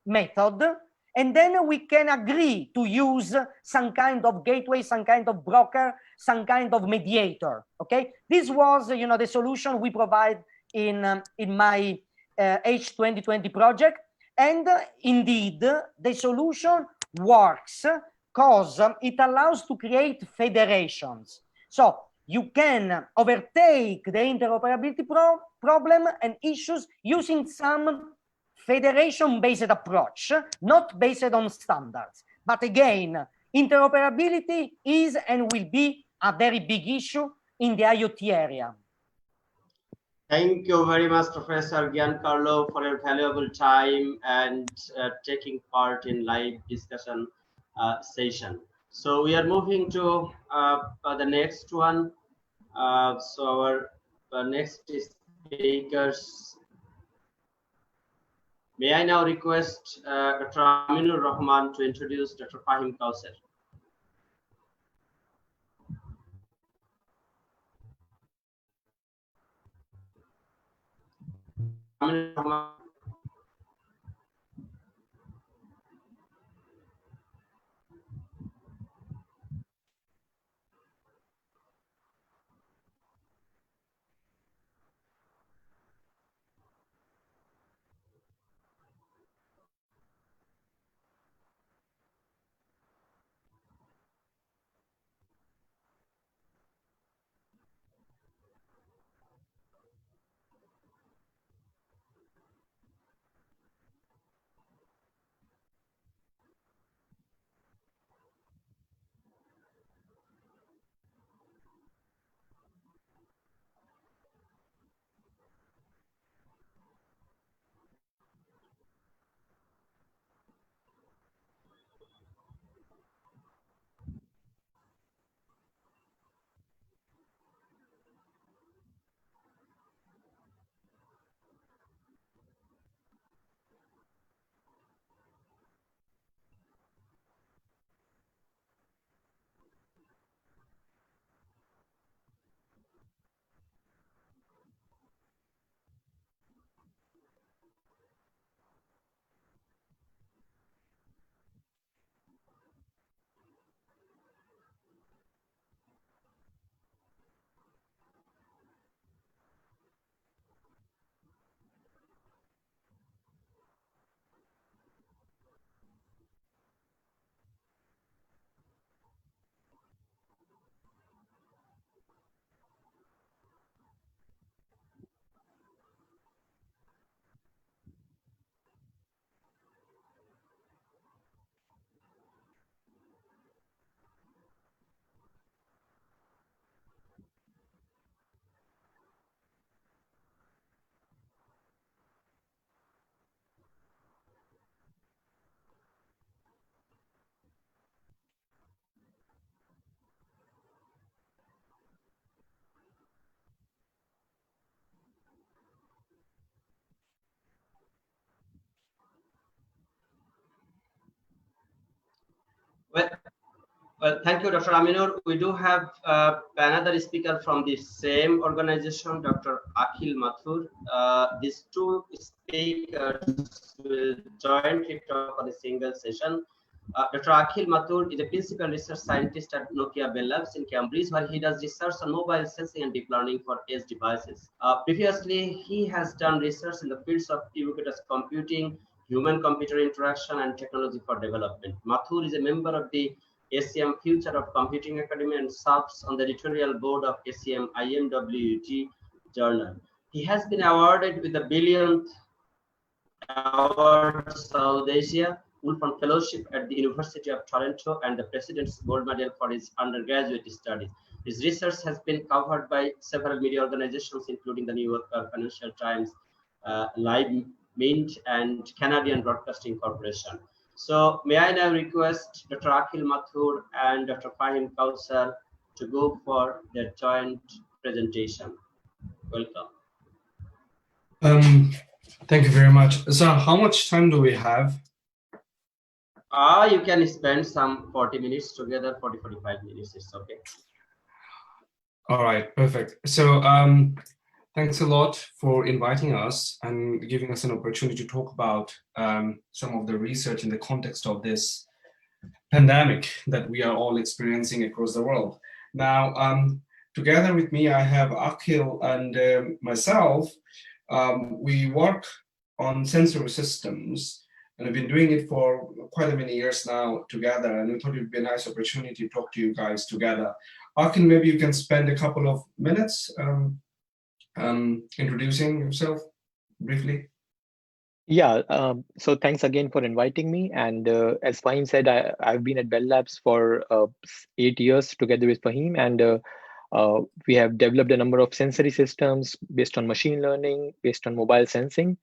method, and then we can agree to use some kind of gateway, some kind of broker, some kind of mediator. Okay, this was, you know, the solution we provide in my H2020 project, and indeed the solution works because it allows to create federations. So you can overtake the interoperability problem and issues using some federation-based approach, not based on standards. But again, interoperability is and will be a very big issue in the IoT area. Thank you very much, Professor Giancarlo, for your valuable time and taking part in live discussion session. So we are moving to the next one. So our next speakers. May I now request Dr. Aminur Rahaman to introduce Dr. Fahim Kawsar. Aminur Rahaman. Well, thank you, Dr. Aminur. We do have another speaker from the same organization, Dr. Akhil Mathur. These two speakers will jointly talk on a single session. Dr. Akhil Mathur is a principal research scientist at Nokia Bell Labs in Cambridge, where he does research on mobile sensing and deep learning for edge devices. Previously, he has done research in the fields of ubiquitous computing, human-computer interaction, and technology for development. Mathur is a member of the ACM Future of Computing Academy and serves on the editorial board of ACM IMWT journal. He has been awarded with the billionth award South Asia Wolfram Fellowship at the University of Toronto and the President's Gold Medal for his undergraduate studies. His research has been covered by several media organizations, including the New York Financial Times, Live Mint, and Canadian Broadcasting Corporation. So may I now request Dr. Akhil Mathur and Dr. Fahim Kawsar to go for their joint presentation. Welcome. Thank you very much. So how much time do we have? You can spend some 40 minutes together, 45 minutes, it's okay. All right, perfect. So thanks a lot for inviting us and giving us an opportunity to talk about some of the research in the context of this pandemic that we are all experiencing across the world. Now, together with me, I have Akhil and myself. We work on sensor systems, and I've been doing it for quite a many years now together, and we thought it would be a nice opportunity to talk to you guys together. Akhil, maybe you can spend a couple of minutes introducing yourself briefly. Yeah, so thanks again for inviting me. And as Fahim said, I've been at Bell Labs for 8 years together with Fahim, and we have developed a number of sensory systems based on machine learning, based on mobile sensing.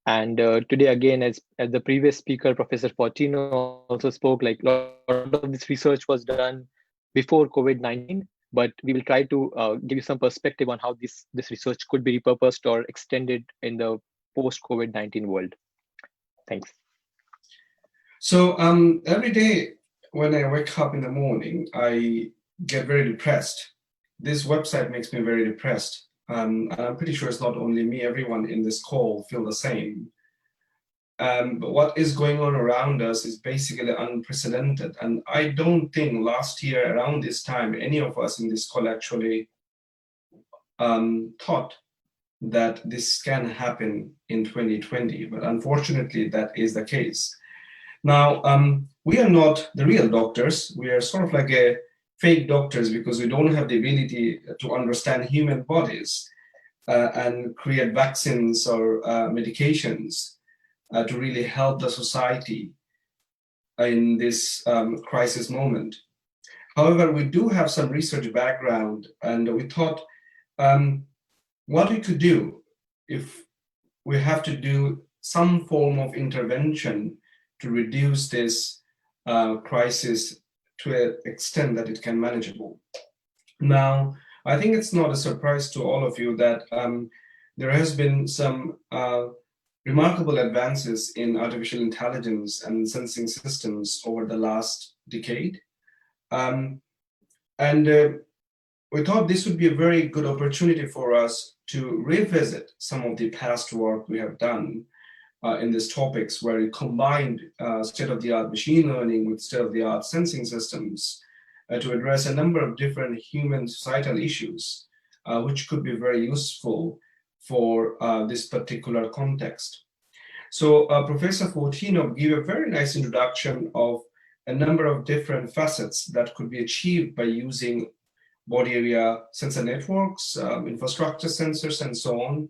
And today, again, as the previous speaker, Professor Fortino, also spoke, like a lot of this research was done before COVID-19, but we will try to give you some perspective on how this research could be repurposed or extended in the post-COVID-19 world. Thanks. So every day when I wake up in the morning, I get very depressed. This website makes me very depressed. And I'm pretty sure it's not only me, everyone in this call feel the same. But what is going on around us is basically unprecedented. And I don't think last year around this time, any of us in this call actually thought that this can happen in 2020. But unfortunately, that is the case. Now, we are not the real doctors. We are sort of like a fake doctors because we don't have the ability to understand human bodies and create vaccines or medications to really help the society in this crisis moment. However, we do have some research background, and we thought what we could do if we have to do some form of intervention to reduce this crisis to an extent that it can manageable. Now, I think it's not a surprise to all of you that there has been some remarkable advances in artificial intelligence and sensing systems over the last decade. And we thought this would be a very good opportunity for us to revisit some of the past work we have done in these topics, where we combined state-of-the-art machine learning with state-of-the-art sensing systems to address a number of different human societal issues, which could be very useful for this particular context. So Professor Fortino gave a very nice introduction of a number of different facets that could be achieved by using body area sensor networks, infrastructure sensors, and so on.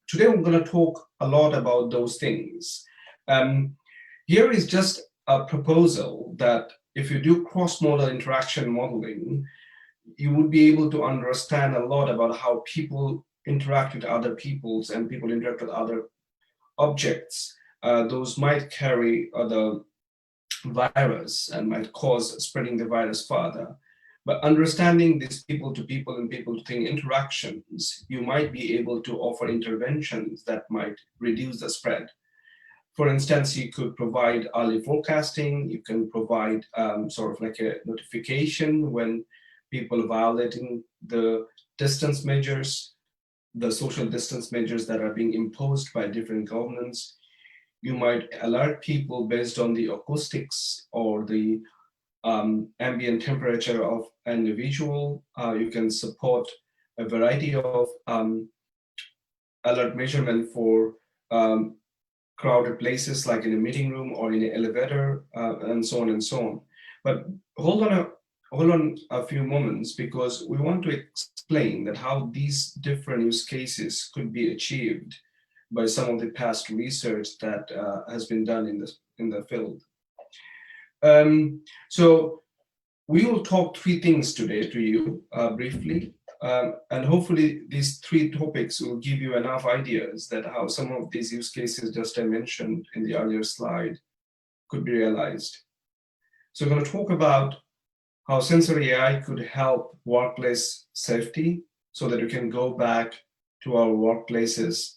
Today, we're going to talk a lot about those things. Here is just a proposal that if you do cross-modal interaction modeling, you would be able to understand a lot about how people interact with other peoples and people interact with other objects. Those might carry the virus and might cause spreading the virus further. But understanding these people-to-people and people-to-thing interactions, you might be able to offer interventions that might reduce the spread. For instance, you could provide early forecasting. You can provide sort of like a notification when people violating the distance measures, the social distance measures that are being imposed by different governments. You might alert people based on the acoustics or the ambient temperature of an individual. You can support a variety of alert measurement for crowded places like in a meeting room or in an elevator, and so on and so on. But hold on a few moments, because we want to explain that how these different use cases could be achieved by some of the past research that has been done in the field. So we will talk three things today to you briefly. And hopefully these three topics will give you enough ideas that how some of these use cases just I mentioned in the earlier slide could be realized. So we're going to talk about how sensory AI could help workplace safety so that we can go back to our workplaces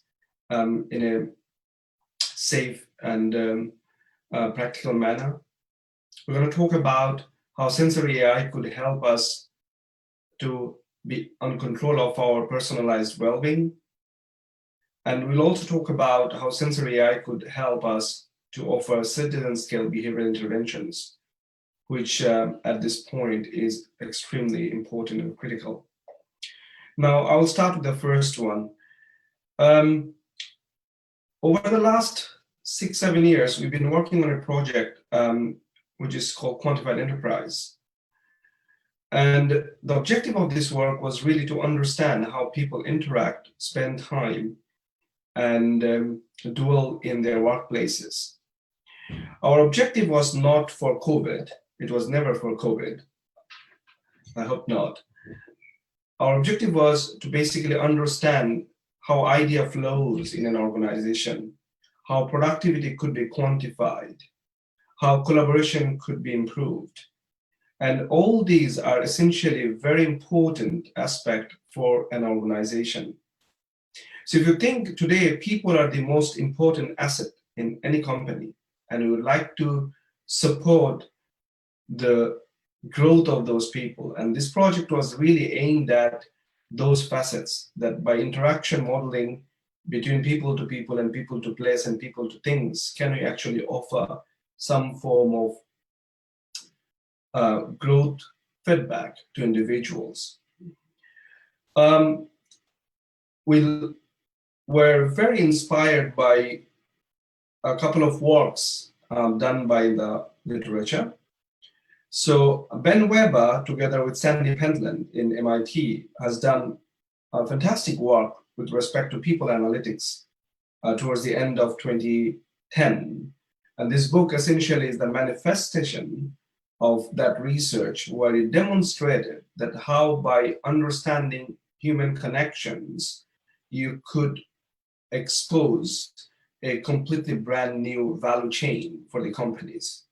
in a safe and practical manner. We're going to talk about how sensory AI could help us to be on control of our personalized well-being. And we'll also talk about how sensory AI could help us to offer citizen-scale behavioral interventions, which at this point is extremely important and critical. Now, I'll start with the first one. Over the last 6-7 years, we've been working on a project which is called Quantified Enterprise. And the objective of this work was really to understand how people interact, spend time, and dwell in their workplaces. Our objective was not for COVID. It was never for COVID. I hope not. Our objective was to basically understand how idea flows in an organization, how productivity could be quantified, how collaboration could be improved. And all these are essentially very important aspect for an organization. So if you think today people are the most important asset in any company, and we would like to support the growth of those people. And this project was really aimed at those facets, that by interaction modeling between people to people and people to place and people to things, can we actually offer some form of growth feedback to individuals. We were very inspired by a couple of works done by the literature. So Ben Weber, together with Sandy Pentland in MIT, has done a fantastic work with respect to people analytics towards the end of 2010. And this book essentially is the manifestation of that research, where it demonstrated that how by understanding human connections, you could expose a completely brand new value chain for the companies.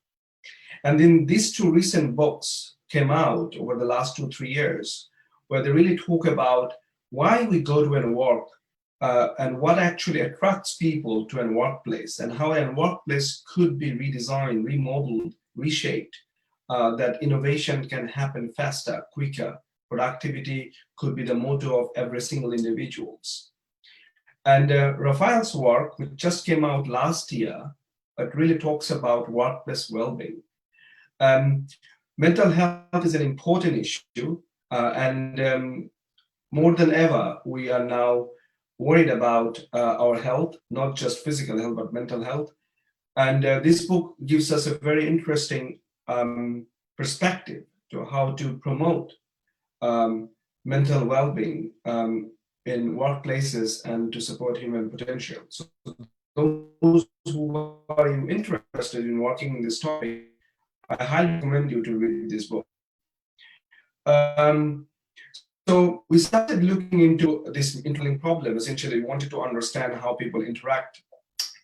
And then these two recent books came out over the last 2-3 years, where they really talk about why we go to a work and what actually attracts people to a workplace, and how a workplace could be redesigned, remodeled, reshaped, that innovation can happen faster, quicker. Productivity could be the motto of every single individuals. And Raphael's work, which just came out last year, it really talks about workplace well-being. Mental health is an important issue, and more than ever, we are now worried about our health, not just physical health, but mental health. And this book gives us a very interesting perspective to how to promote mental well-being in workplaces and to support human potential. So those who are interested in working in this topic, I highly recommend you to read this book. So we started looking into this interlinked problem. Essentially, we wanted to understand how people interact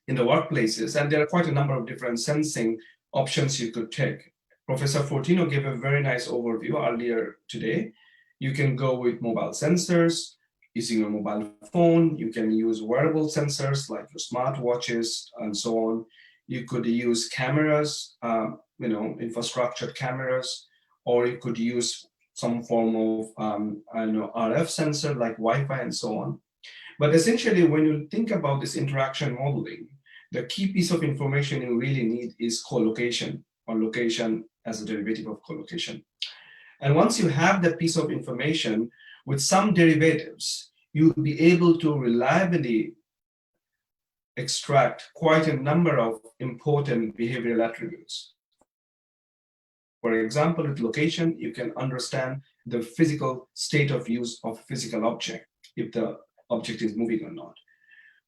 in the workplaces, and there are quite a number of different sensing options you could take. Professor Fortino gave a very nice overview earlier today. You can go with mobile sensors, using a mobile phone. You can use wearable sensors like your smartwatches and so on. You could use cameras, infrastructure cameras, or you could use some form of RF sensor like Wi-Fi and so on. But essentially, when you think about this interaction modeling, the key piece of information you really need is collocation, or location as a derivative of collocation. And once you have that piece of information with some derivatives, you'll be able to reliably extract quite a number of important behavioral attributes. For example, with location, you can understand the physical state of use of a physical object, if the object is moving or not.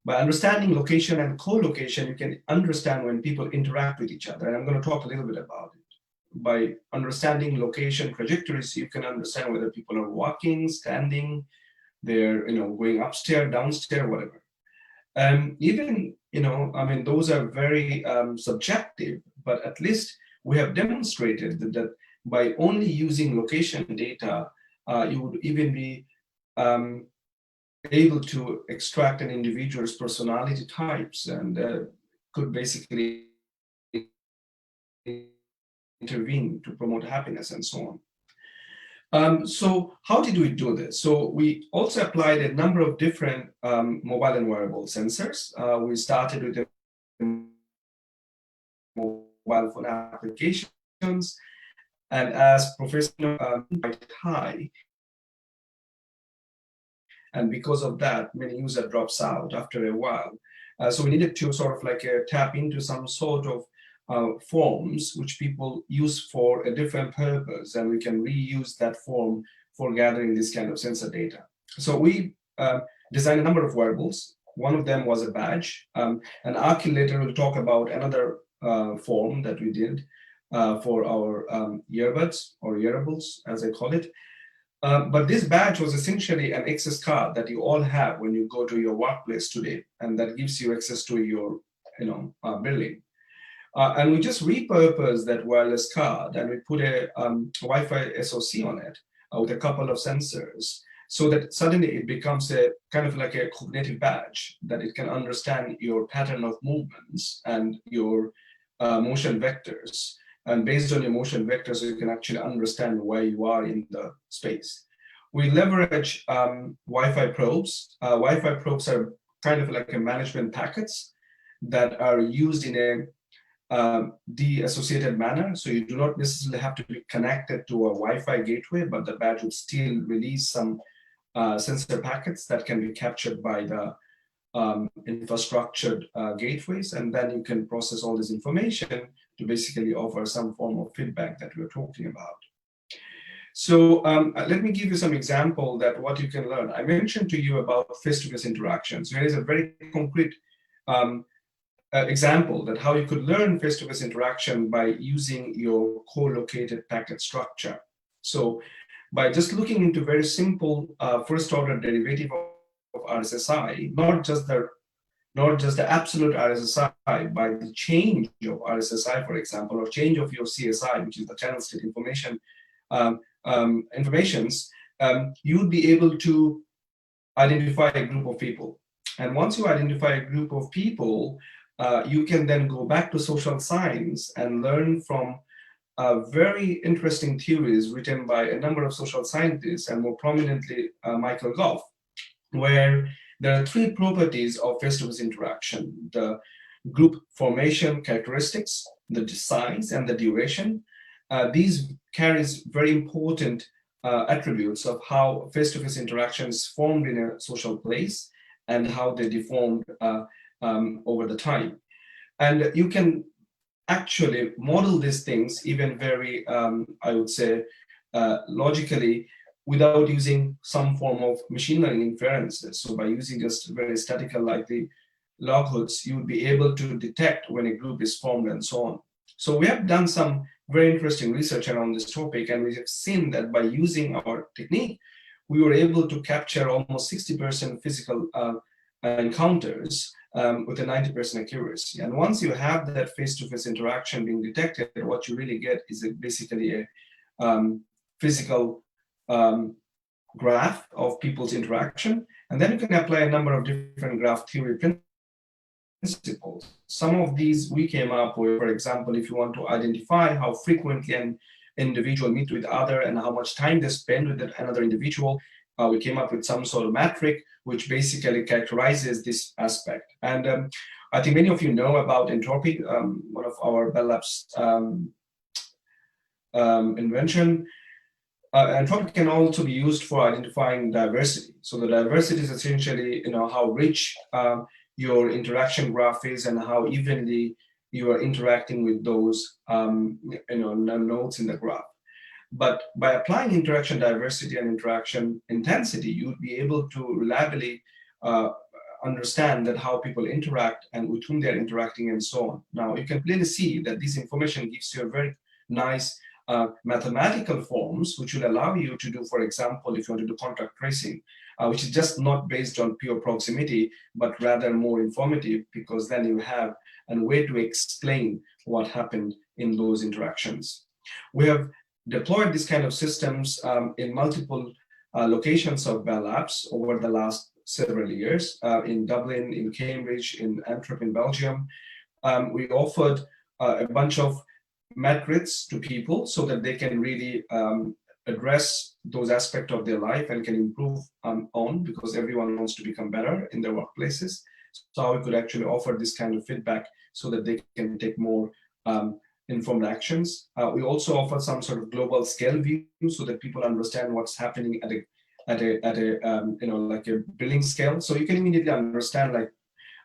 By understanding location and co-location, you can understand when people interact with each other. And I'm going to talk a little bit about it. By understanding location trajectories, you can understand whether people are walking, standing, they're going upstairs, downstairs, whatever. Even, those are very subjective, but at least we have demonstrated that by only using location data, you would even be able to extract an individual's personality types and could basically intervene to promote happiness and so on. So how did we do this? So we also applied a number of different mobile and wearable sensors. We started with the mobile phone applications, and as Professor quite high, and because of that, many user drops out after a while. So we needed to sort of tap into some sort of forms which people use for a different purpose, and we can reuse that form for gathering this kind of sensor data. So we designed a number of wearables. One of them was a badge, and Akhil later will talk about another form that we did for our earbuds or wearables, as I call it. But this badge was essentially an access card that you all have when you go to your workplace today, and that gives you access to your building. And we just repurposed that wireless card, and we put a Wi-Fi SoC on it with a couple of sensors, so that suddenly it becomes a kind of like a cognitive badge, that it can understand your pattern of movements and your motion vectors. And based on your motion vectors, you can actually understand where you are in the space. We leverage Wi-Fi probes. Wi-Fi probes are kind of like a management packets that are used in a de-associated manner. So you do not necessarily have to be connected to a Wi-Fi gateway, but the badge would still release some sensor packets that can be captured by the infrastructured gateways, and then you can process all this information to basically offer some form of feedback that we're talking about. So let me give you some example that what you can learn. I mentioned to you about face-to-face interactions. Here is a very concrete example that how you could learn face-to-face interaction by using your co-located packet structure. So by just looking into very simple first-order derivative of RSSI, not just the absolute RSSI, by the change of RSSI, for example, or change of your CSI, which is the channel state information informations, you would be able to identify a group of people. And once you identify a group of people, you can then go back to social science and learn from very interesting theories written by a number of social scientists, and more prominently Michael Goff, where there are three properties of face-to-face interaction: the group formation characteristics, the size, and the duration. These carries very important attributes of how face-to-face interaction is formed in a social place and how they deformed over the time. And you can actually model these things even very, I would say, logically, without using some form of machine learning inferences. So by using just very statistical like the log hoods, you would be able to detect when a group is formed and so on. So we have done some very interesting research around this topic, and we have seen that by using our technique, we were able to capture almost 60% physical encounters with a 90% accuracy. And once you have that face-to-face interaction being detected, what you really get is basically a physical graph of people's interaction, And then you can apply a number of different graph theory principles. Some of these we came up with, for example, if you want to identify how frequently an individual meet with other and how much time they spend with another individual, we came up with some sort of metric which basically characterizes this aspect. And I think many of you know about entropy, one of our Bell Labs invention. Entropy can also be used for identifying diversity. So the diversity is essentially, how rich your interaction graph is and how evenly you are interacting with those, nodes in the graph. But by applying interaction diversity and interaction intensity, you would be able to reliably understand that how people interact and with whom they're interacting and so on. Now, you can clearly see that this information gives you a very nice mathematical forms, which will allow you to do, for example, if you want to do contact tracing, which is just not based on pure proximity, but rather more informative, because then you have a way to explain what happened in those interactions. We have deployed this kind of systems in multiple locations of Bell Labs over the last several years, in Dublin, in Cambridge, in Antwerp, in Belgium. We offered a bunch of metrics to people so that they can really address those aspects of their life and can improve on, because everyone wants to become better in their workplaces. So we could actually offer this kind of feedback so that they can take more informed actions. We also offer some sort of global scale view so that people understand what's happening at a billing scale. So you can immediately understand, like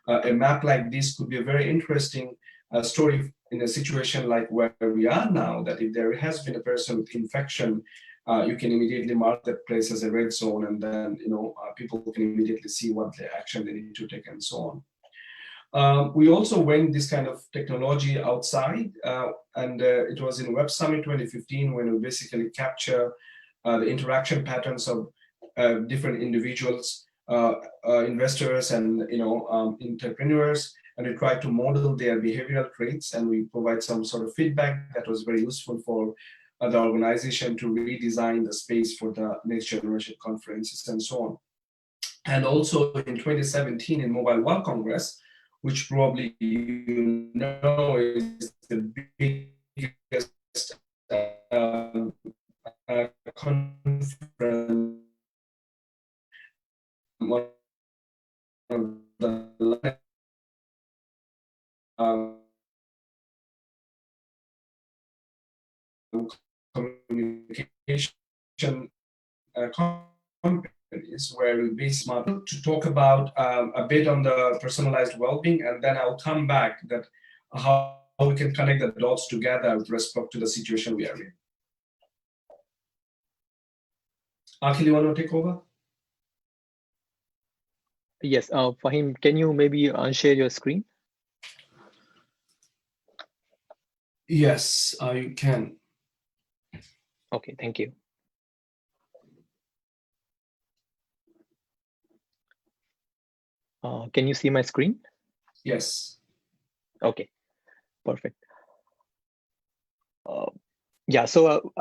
a map like this could be a very interesting story in a situation like where we are now, that if there has been a person with infection, you can immediately mark that place as a red zone, and then people can immediately see what the action they need to take and so on. We also went this kind of technology outside, and it was in Web Summit 2015 when we basically capture the interaction patterns of different individuals, investors, and entrepreneurs, and we try to model their behavioral traits, and we provide some sort of feedback that was very useful for the organization to redesign the space for the next generation conferences and so on. And also in 2017 in Mobile World Congress, which probably you know is the biggest conference, one of the communication companies, where we base model to talk about a bit on the personalized well-being, and then I'll come back that how we can connect the dots together with respect to the situation we are in. Akhil, you want to take over? Yes, Fahim, can you maybe unshare your screen? Yes, I can. Okay, thank you. Can you see my screen? Yes. Okay, perfect. Yeah, so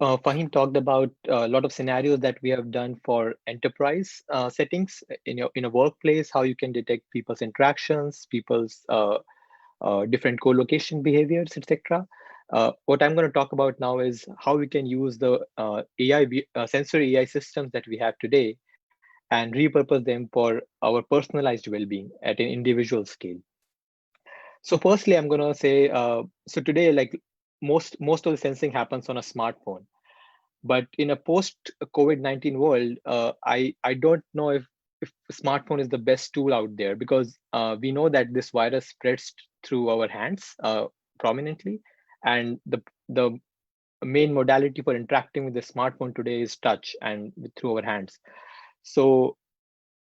Fahim talked about a lot of scenarios that we have done for enterprise settings in a workplace, how you can detect people's interactions, people's different co-location behaviors, etc. What I'm going to talk about now is how we can use the sensor AI systems that we have today and repurpose them for our personalized well-being at an individual scale. So firstly, I'm going to say, so today, like most of the sensing happens on a smartphone, but in a post-COVID-19 world, I don't know if smartphone is the best tool out there, because we know that this virus spreads through our hands prominently, and the main modality for interacting with the smartphone today is touch and through our hands. So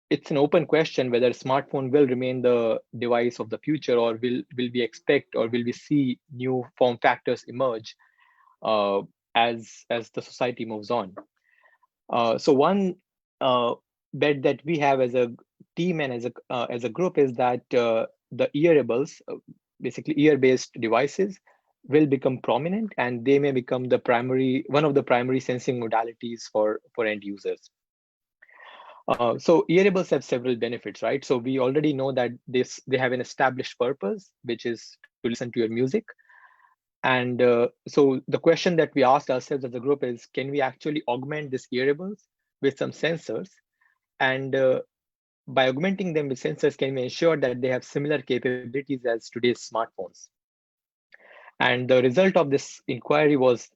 it's an open question whether smartphone will remain the device of the future, or will we expect, or will we see new form factors emerge as the society moves on. So one bet that we have as a team and as a group is that the earables, basically ear-based devices, will become prominent, and they may become one of the primary sensing modalities for end users. So earables have several benefits, right? So we already know that they have an established purpose, which is to listen to your music. And so the question that we asked ourselves as a group is, can we actually augment these earables with some sensors? And by augmenting them with sensors, can we ensure that they have similar capabilities as today's smartphones? And the result of this inquiry was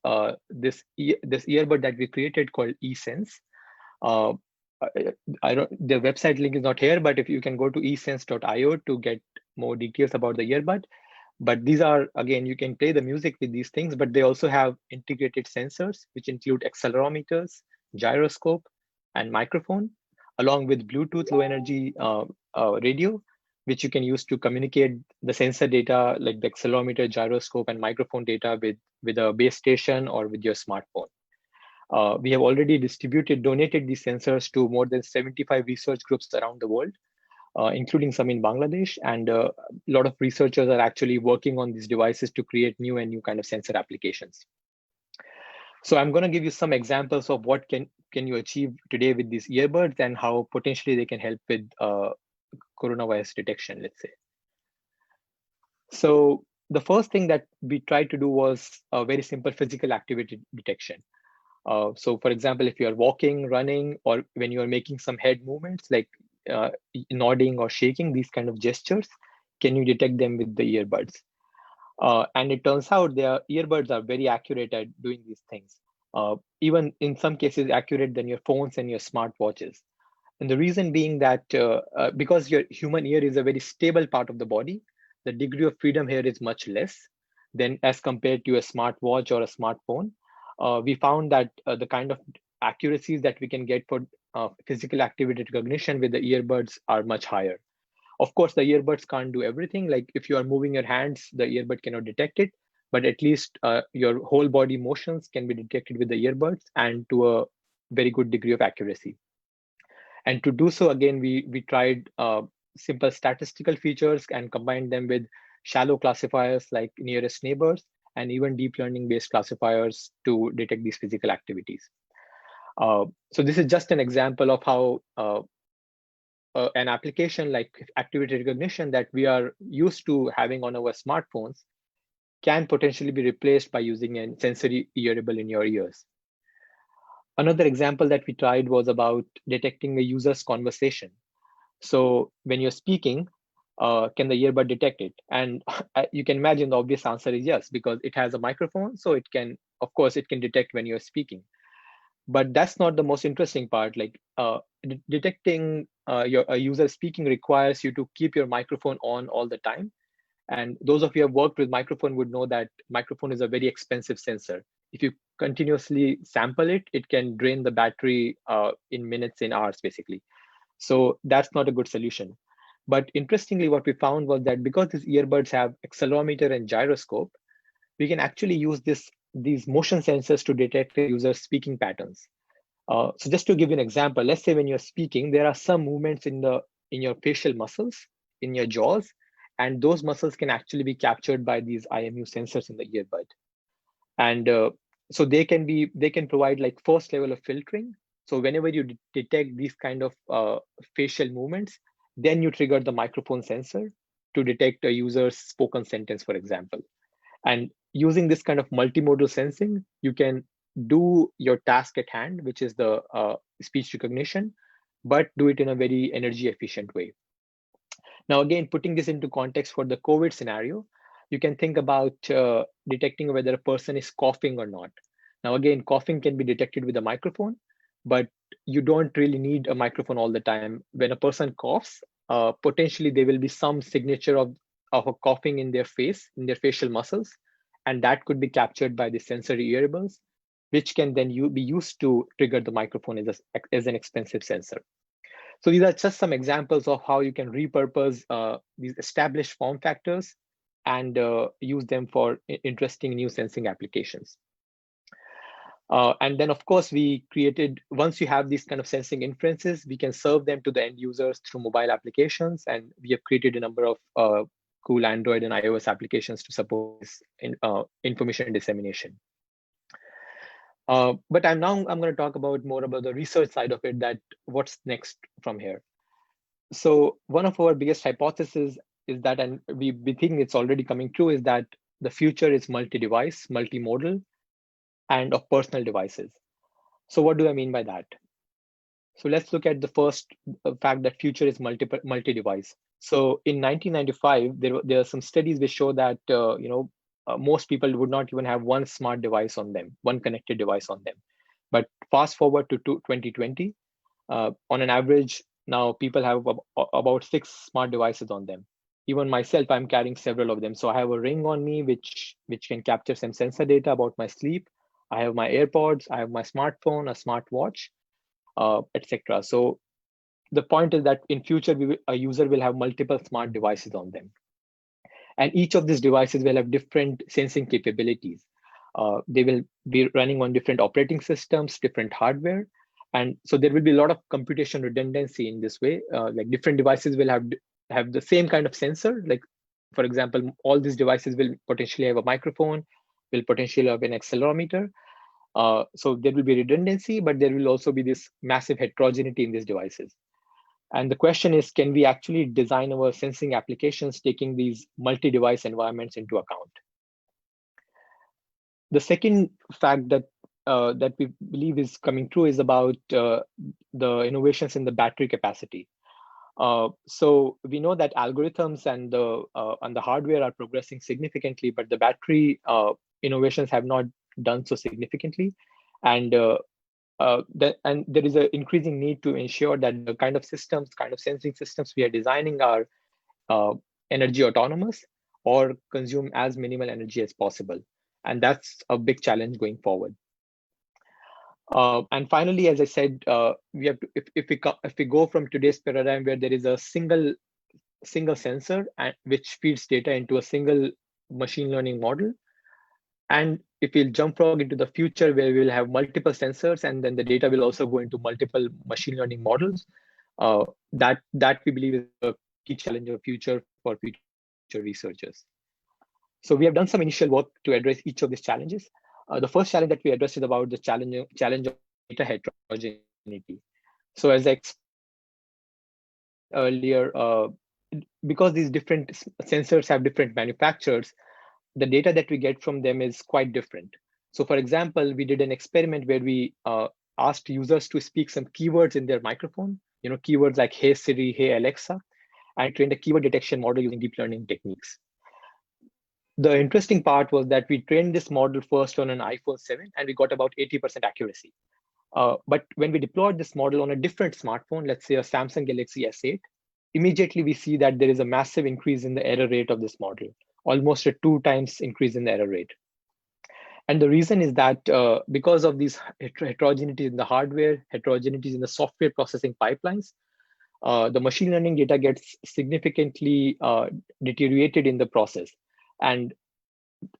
this earbud that we created called eSense. The website link is not here, but if you can go to esense.io to get more details about the earbud. But these are, again, you can play the music with these things, but they also have integrated sensors, which include accelerometers, gyroscope, and microphone, along with Bluetooth low energy radio, which you can use to communicate the sensor data like the accelerometer, gyroscope, and microphone data with a base station or with your smartphone. We have already donated these sensors to more than 75 research groups around the world, including some in Bangladesh. And a lot of researchers are actually working on these devices to create new kind of sensor applications. So I'm going to give you some examples of what can you achieve today with these earbuds and how potentially they can help with coronavirus detection, let's say. So the first thing that we tried to do was a very simple physical activity detection. So for example, if you're walking, running, or when you're making some head movements like nodding or shaking, these kind of gestures, can you detect them with the earbuds? And it turns out their earbuds are very accurate at doing these things. Even in some cases accurate than your phones and your smartwatches. And the reason being that because your human ear is a very stable part of the body, the degree of freedom here is much less than as compared to a smartwatch or a smartphone. We found that the kind of accuracies that we can get for physical activity recognition with the earbuds are much higher. Of course, the earbuds can't do everything. Like if you are moving your hands, the earbud cannot detect it, but at least your whole body motions can be detected with the earbuds and to a very good degree of accuracy. And to do so, again, we tried simple statistical features and combined them with shallow classifiers like nearest neighbors and even deep learning based classifiers to detect these physical activities. So this is just an example of how an application like activity recognition that we are used to having on our smartphones can potentially be replaced by using a sensory earable in your ears. Another example that we tried was about detecting a user's conversation. So when you're speaking, can the earbud detect it? And you can imagine the obvious answer is yes, because it has a microphone. So it can, of course, it can detect when you're speaking. But that's not the most interesting part. Like detecting a user speaking requires you to keep your microphone on all the time. And those of you who have worked with microphone would know that microphone is a very expensive sensor. If you continuously sample it, it can drain the battery in minutes, in hours, basically. So that's not a good solution. But interestingly, what we found was that because these earbuds have accelerometer and gyroscope, we can actually use these motion sensors to detect the user's speaking patterns. So just to give you an example, let's say when you're speaking, there are some movements in your facial muscles, in your jaws, and those muscles can actually be captured by these IMU sensors in the earbud. And so they can provide like first level of filtering. So whenever you detect these kind of facial movements, then you trigger the microphone sensor to detect a user's spoken sentence, for example. And using this kind of multimodal sensing, you can do your task at hand, which is the speech recognition, but do it in a very energy efficient way. Now, again, putting this into context for the COVID scenario, you can think about detecting whether a person is coughing or not. Now, again, coughing can be detected with a microphone, but you don't really need a microphone all the time. When a person coughs, potentially there will be some signature of a coughing in their face, in their facial muscles, and that could be captured by the sensory earables, which can then be used to trigger the microphone as an expensive sensor. So these are just some examples of how you can repurpose these established form factors and use them for interesting new sensing applications. And then, of course, we created, once you have these kind of sensing inferences, we can serve them to the end users through mobile applications. And we have created a number of cool Android and iOS applications to support this information dissemination. But I'm going to talk about more about the research side of it, that what's next from here. So one of our biggest hypotheses is that, and we think it's already coming true, is that the future is multi-device, multimodal, and of personal devices. So what do I mean by that? So let's look at the first fact that future is multi-device. So in 1995, there are some studies which show that most people would not even have one smart device on them, one connected device on them. But fast forward to 2020, on an average, now people have about 6 smart devices on them. Even myself, I'm carrying several of them. So I have a ring on me, which can capture some sensor data about my sleep. I have my AirPods, I have my smartphone, a smartwatch, etc. So the point is that in future, a user will have multiple smart devices on them. And each of these devices will have different sensing capabilities. They will be running on different operating systems, different hardware. And so there will be a lot of computation redundancy in this way. Like different devices will have the same kind of sensor. Like, for example, all these devices will potentially have a microphone, will potentially have an accelerometer. So there will be redundancy, but there will also be this massive heterogeneity in these devices. And the question is, can we actually design our sensing applications taking these multi-device environments into account? The second fact that we believe is coming true is about the innovations in the battery capacity. So we know that algorithms and the hardware are progressing significantly, but the battery innovations have not done so significantly. And there is an increasing need to ensure that the kind of sensing systems we are designing are energy autonomous or consume as minimal energy as possible. And that's a big challenge going forward. And finally, as I said, we have to, if we go from today's paradigm where there is a single sensor which feeds data into a single machine learning model, and if we'll jump frog into the future where we'll have multiple sensors and then the data will also go into multiple machine learning models, that we believe is a key challenge of future for future researchers. So we have done some initial work to address each of these challenges. The first challenge that we addressed is about the challenge of data heterogeneity. So as I explained earlier, because these different sensors have different manufacturers, the data that we get from them is quite different. So for example, we did an experiment where we asked users to speak some keywords in their microphone, keywords like "Hey Siri," "Hey Alexa," and trained a keyword detection model using deep learning techniques. The interesting part was that we trained this model first on an iPhone 7 and we got about 80% accuracy. But when we deployed this model on a different smartphone, let's say a Samsung Galaxy S8, immediately we see that there is a massive increase in the error rate of this model, almost a 2 times increase in the error rate. And the reason is that because of these heterogeneities in the hardware, heterogeneities in the software processing pipelines, the machine learning data gets significantly deteriorated in the process. And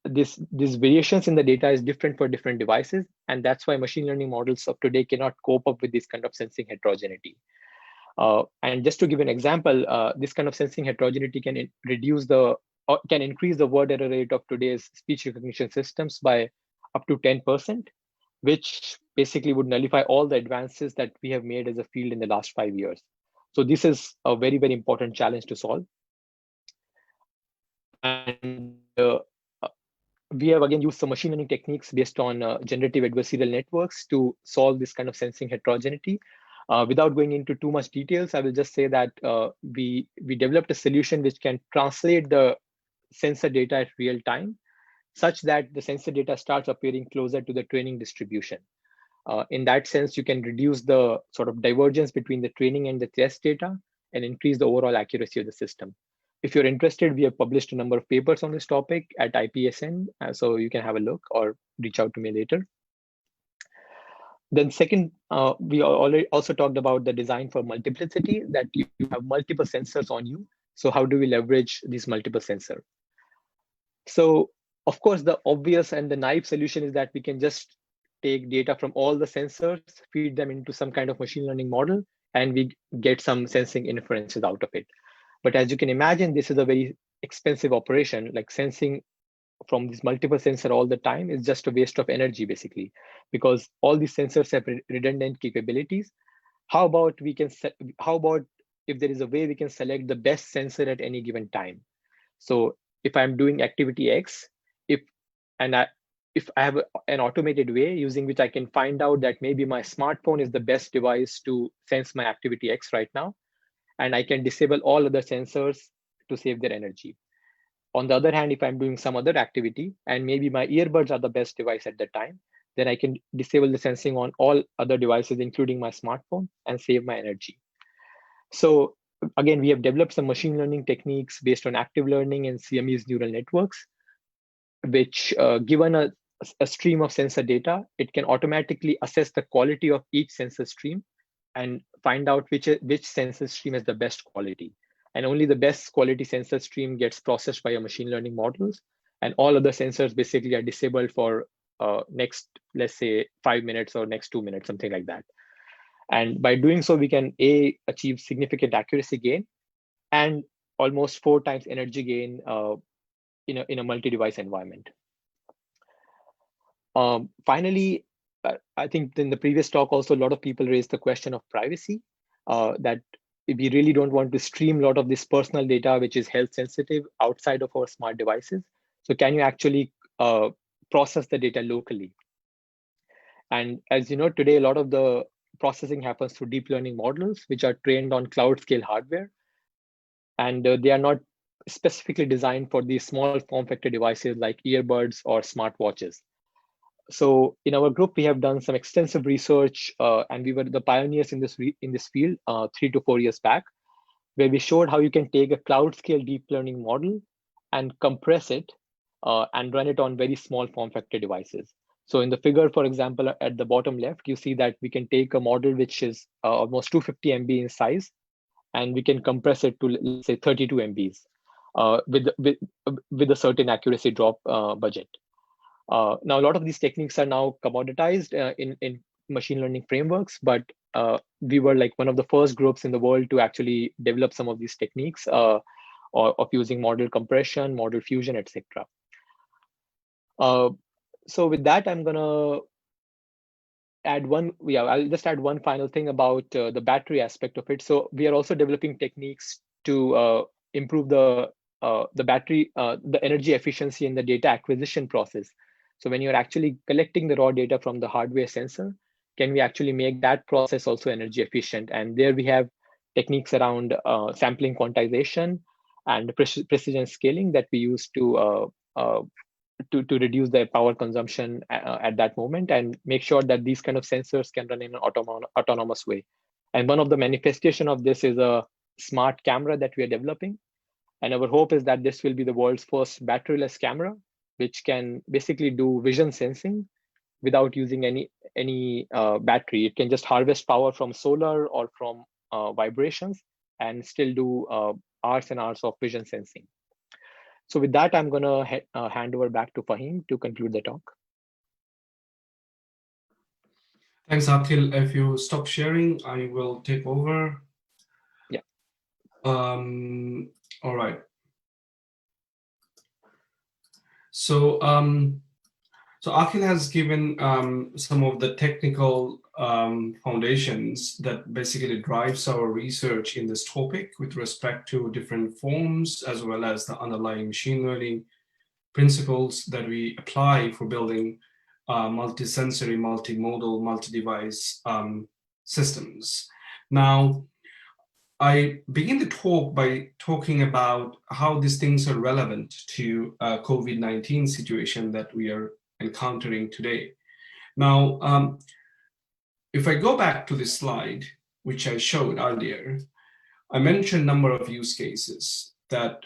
these variations in the data is different for different devices. And that's why machine learning models of today cannot cope up with this kind of sensing heterogeneity. And just to give an example, this kind of sensing heterogeneity can increase the word error rate of today's speech recognition systems by up to 10%, which basically would nullify all the advances that we have made as a field in the last 5 years. So this is a very, very important challenge to solve. And we have again used some machine learning techniques based on generative adversarial networks to solve this kind of sensing heterogeneity. Without going into too much details, I will just say that we developed a solution which can translate the sensor data at real time, such that the sensor data starts appearing closer to the training distribution. In that sense, you can reduce the sort of divergence between the training and the test data and increase the overall accuracy of the system. If you're interested, we have published a number of papers on this topic at IPSN, so you can have a look or reach out to me later. Then second, we already also talked about the design for multiplicity, that you have multiple sensors on you. So how do we leverage these multiple sensors? So of course, the obvious and the naive solution is that we can just take data from all the sensors, feed them into some kind of machine learning model, and we get some sensing inferences out of it. But as you can imagine, this is a very expensive operation. Like sensing from these multiple sensors all the time is just a waste of energy, basically, because all these sensors have redundant capabilities. How about if there is a way we can select the best sensor at any given time? So if I'm doing activity X, if I have an automated way using which I can find out that maybe my smartphone is the best device to sense my activity X right now, and I can disable all other sensors to save their energy. On the other hand, if I'm doing some other activity and maybe my earbuds are the best device at the time, then I can disable the sensing on all other devices, including my smartphone, and save my energy. So again, we have developed some machine learning techniques based on active learning and CME's neural networks, which given a stream of sensor data, it can automatically assess the quality of each sensor stream and find out which sensor stream is the best quality. And only the best quality sensor stream gets processed by your machine learning models. And all other sensors basically are disabled for next, let's say, 5 minutes or next 2 minutes, something like that. And by doing so, we can achieve significant accuracy gain and almost 4 times energy gain in a multi-device environment. Finally, I think in the previous talk also, a lot of people raised the question of privacy, that we really don't want to stream a lot of this personal data, which is health sensitive, outside of our smart devices. So can you actually process the data locally? And as you know, today, a lot of the processing happens through deep learning models, which are trained on cloud scale hardware. And they are not specifically designed for these small form factor devices like earbuds or smartwatches. So in our group, we have done some extensive research, and we were the pioneers in this field 3 to 4 years back, where we showed how you can take a cloud scale deep learning model and compress it and run it on very small form factor devices. So in the figure, for example, at the bottom left, you see that we can take a model which is almost 250 MB in size, and we can compress it to, let's say, 32 MBs with a certain accuracy drop budget. Now, a lot of these techniques are now commoditized in machine learning frameworks, but we were like one of the first groups in the world to actually develop some of these techniques of using model compression, model fusion, etc. So with that, I'm gonna add I'll just add one final thing about the battery aspect of it. So we are also developing techniques to improve the battery, the energy efficiency in the data acquisition process. So when you're actually collecting the raw data from the hardware sensor, can we actually make that process also energy efficient? And there we have techniques around sampling quantization and precision scaling that we use to reduce the power consumption at that moment and make sure that these kind of sensors can run in an autonomous way. And one of the manifestation of this is a smart camera that we are developing. And our hope is that this will be the world's first batteryless camera, which can basically do vision sensing without using any battery. It can just harvest power from solar or from vibrations and still do hours and hours of vision sensing. So with that, I'm going to hand over back to Fahim to conclude the talk. Thanks, Akhil. If you stop sharing, I will take over. Yeah. All right. So, so Akhil has given some of the technical foundations that basically drives our research in this topic with respect to different forms, as well as the underlying machine learning principles that we apply for building multi-sensory, multimodal, multi-device systems. Now, I begin the talk by talking about how these things are relevant to COVID-19 situation that we are encountering today. Now, if I go back to this slide, which I showed earlier, I mentioned a number of use cases that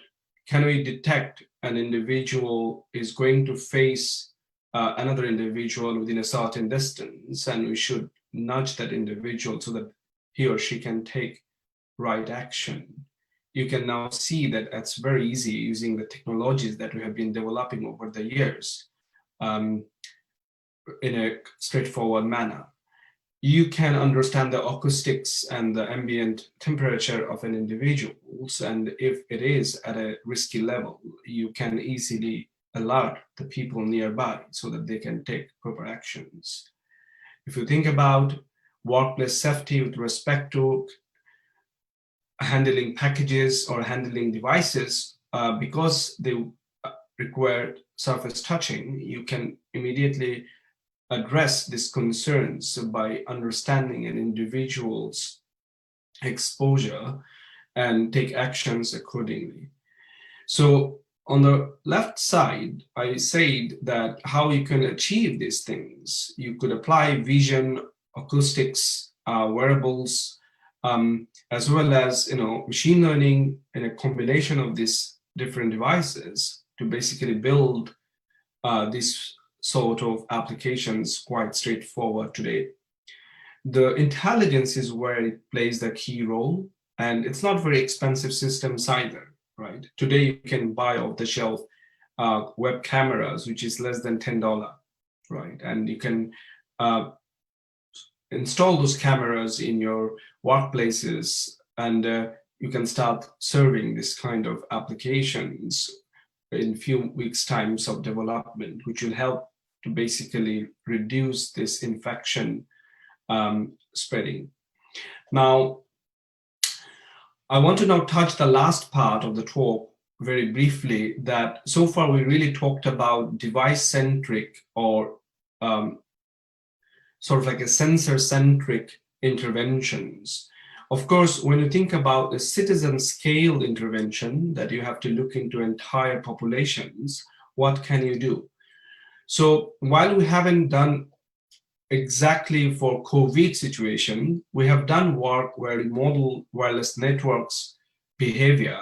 can we detect an individual is going to face another individual within a certain distance, and we should nudge that individual so that he or she can take right action. You can now see that it's very easy using the technologies that we have been developing over the years in a straightforward manner. You can understand the acoustics and the ambient temperature of an individual, and if it is at a risky level, you can easily alert the people nearby so that they can take proper actions. If you think about workplace safety with respect to handling packages or handling devices, because they require surface touching, you can immediately address these concerns by understanding an individual's exposure and take actions accordingly. So on the left side, I said that how you can achieve these things. You could apply vision, acoustics, wearables, as well as machine learning in a combination of these different devices to basically build this sort of applications quite straightforward today. The intelligence is where it plays the key role, and it's not very expensive systems either, right? Today you can buy off-the-shelf web cameras, which is less than $10, right? And you can install those cameras in your workplaces, and you can start serving this kind of applications in a few weeks' times of development, which will help to basically reduce this infection spreading. Now, I want to now touch the last part of the talk very briefly, that so far we really talked about device-centric or sort of like a sensor-centric interventions. Of course, when you think about the citizen scale intervention that you have to look into entire populations, what can you do? So while we haven't done exactly for COVID situation, we have done work where we model wireless networks behavior.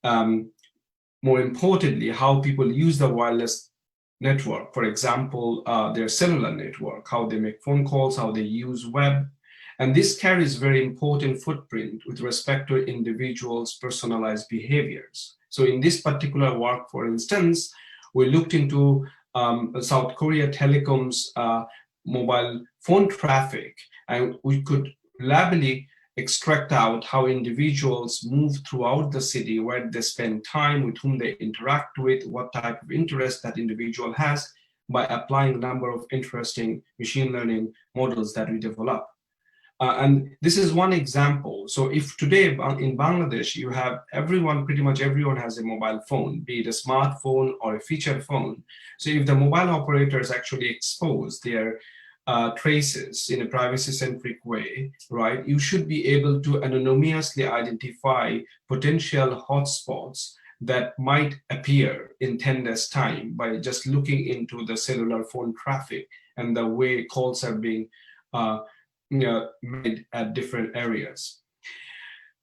More importantly, how people use the wireless network. For example, their cellular network, how they make phone calls, how they use web. And this carries very important footprint with respect to individuals' personalized behaviors. So in this particular work, for instance, we looked into South Korea Telecom's mobile phone traffic, and we could reliably extract out how individuals move throughout the city, where they spend time, with whom they interact with, what type of interest that individual has, by applying a number of interesting machine learning models that we develop. And this is one example. So if today in Bangladesh, you have everyone, pretty much everyone has a mobile phone, be it a smartphone or a feature phone. So if the mobile operators actually expose their traces in a privacy-centric way, right, you should be able to anonymously identify potential hotspots that might appear in 10 days' time by just looking into the cellular phone traffic and the way calls are being made at different areas.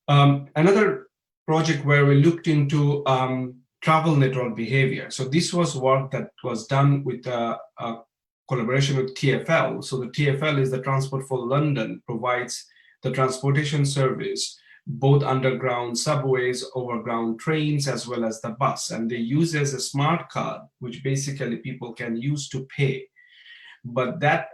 Another project where we looked into travel network behavior. So this was work that was done with a collaboration with TfL. So the TfL is the Transport for London, provides the transportation service, both underground subways, overground trains, as well as the bus. And they use as a smart card, which basically people can use to pay. But that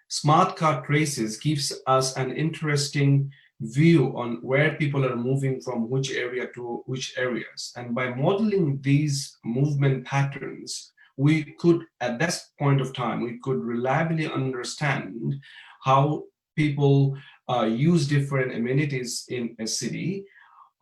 smart card traces gives us an interesting view on where people are moving from which area to which areas. And by modeling these movement patterns, we could, at this point of time, we could reliably understand how people use different amenities in a city,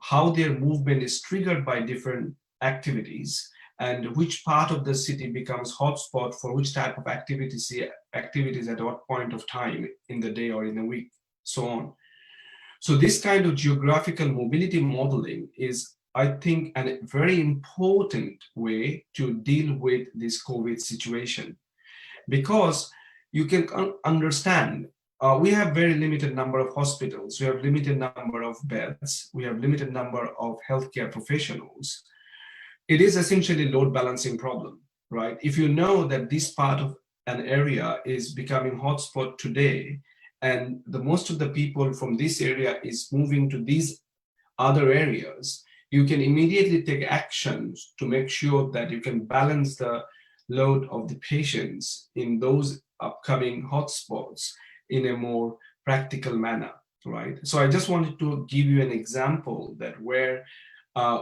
how their movement is triggered by different activities, and which part of the city becomes hotspot for which type of activities at what point of time in the day or in a week, so on. So this kind of geographical mobility modeling is, I think, a very important way to deal with this COVID situation, because you can understand we have very limited number of hospitals, we have limited number of beds, we have limited number of healthcare professionals. It is essentially load balancing problem, right? If you know that this part of an area is becoming hotspot today, and most of the people from this area is moving to these other areas, you can immediately take actions to make sure that you can balance the load of the patients in those upcoming hotspots in a more practical manner, right? So I just wanted to give you an example that where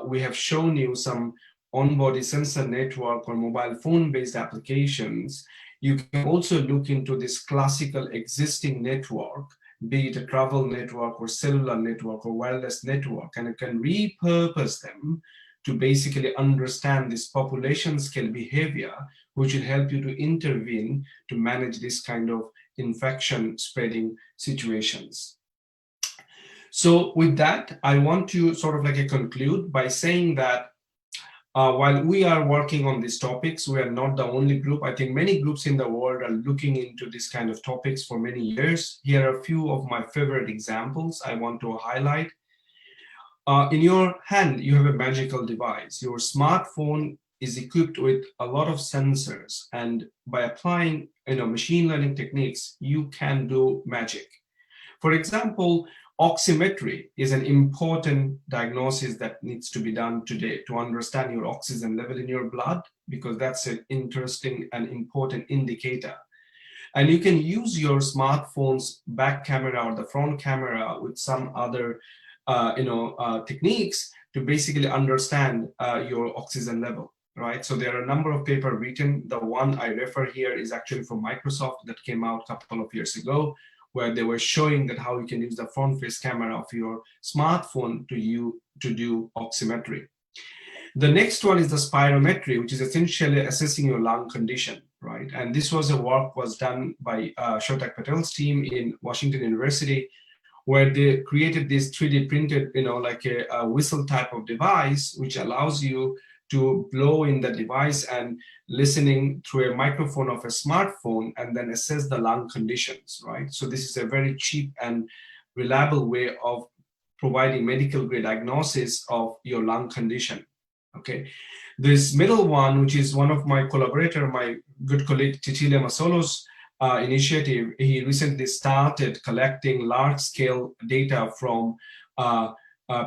we have shown you some on-body sensor network or mobile phone-based applications, you can also look into this classical existing network, be it a travel network or cellular network or wireless network, and you can repurpose them to basically understand this population scale behavior, which will help you to intervene to manage this kind of infection spreading situations. So with that, I want to sort of like conclude by saying that while we are working on these topics, we are not the only group. I think many groups in the world are looking into this kind of topics for many years. Here are a few of my favorite examples I want to highlight. In your hand, you have a magical device. Your smartphone is equipped with a lot of sensors, and by applying machine learning techniques, you can do magic. For example, oximetry is an important diagnosis that needs to be done today to understand your oxygen level in your blood, because that's an interesting and important indicator. And you can use your smartphone's back camera or the front camera with some other techniques to basically understand your oxygen level, right? So there are a number of papers written. The one I refer here is actually from Microsoft that came out a couple of years ago, where they were showing that how you can use the front face camera of your smartphone to do oximetry. The next one is the spirometry, which is essentially assessing your lung condition, right? And this was was done by Shotak Patel's team in Washington University, where they created this 3D printed, like a whistle type of device, which allows you to blow in the device and listening through a microphone of a smartphone and then assess the lung conditions, right? So this is a very cheap and reliable way of providing medical grade diagnosis of your lung condition, okay? This middle one, which is one of my collaborator, my good colleague Cecilia Masolo's initiative, he recently started collecting large-scale data from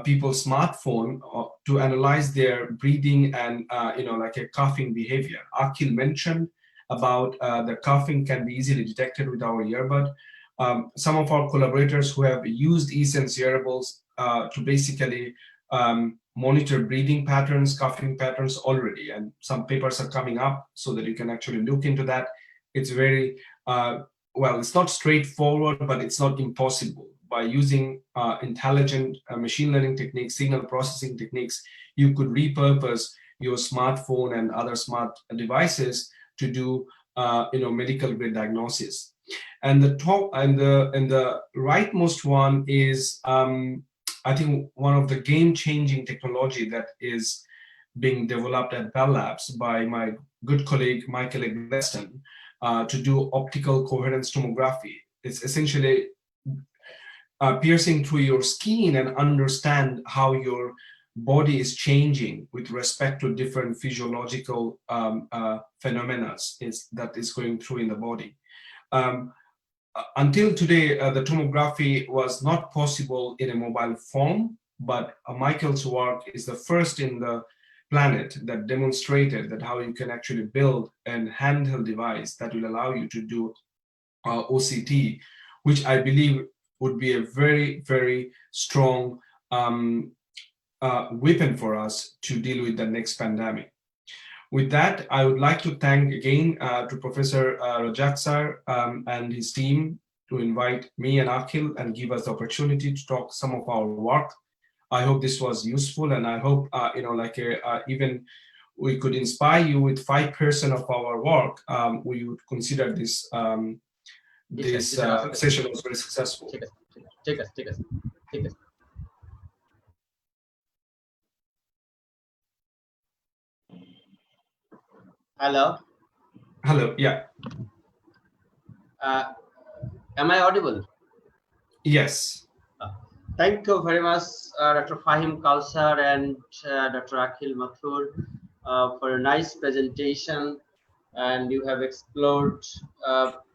people's smartphone to analyze their breathing and like a coughing behavior. Akhil mentioned about the coughing can be easily detected with our earbud. Some of our collaborators who have used eSense wearables to basically monitor breathing patterns, coughing patterns already, and some papers are coming up so that you can actually look into that. It's very well, it's not straightforward, but it's not impossible. By using intelligent machine learning techniques, signal processing techniques, you could repurpose your smartphone and other smart devices to do medical grade diagnosis. And the top and the rightmost one is I think one of the game-changing technology that is being developed at Bell Labs by my good colleague Michael Eggleston to do optical coherence tomography. It's essentially piercing through your skin and understand how your body is changing with respect to different physiological phenomena that is going through in the body. Until today, the tomography was not possible in a mobile form, but Michael's work is the first in the planet that demonstrated that how you can actually build an handheld device that will allow you to do OCT, which I believe would be a very, very strong weapon for us to deal with the next pandemic. With that, I would like to thank again to Professor Razzaque and his team to invite me and Akhil and give us the opportunity to talk some of our work. I hope this was useful, and I hope even we could inspire you with 5% of our work. We would consider this session was very successful. Take us. Hello. Hello. Yeah. Am I audible? Yes. Thank you very much, Dr. Fahim Kawsar and Dr. Akhil Mathur for a nice presentation. And you have explored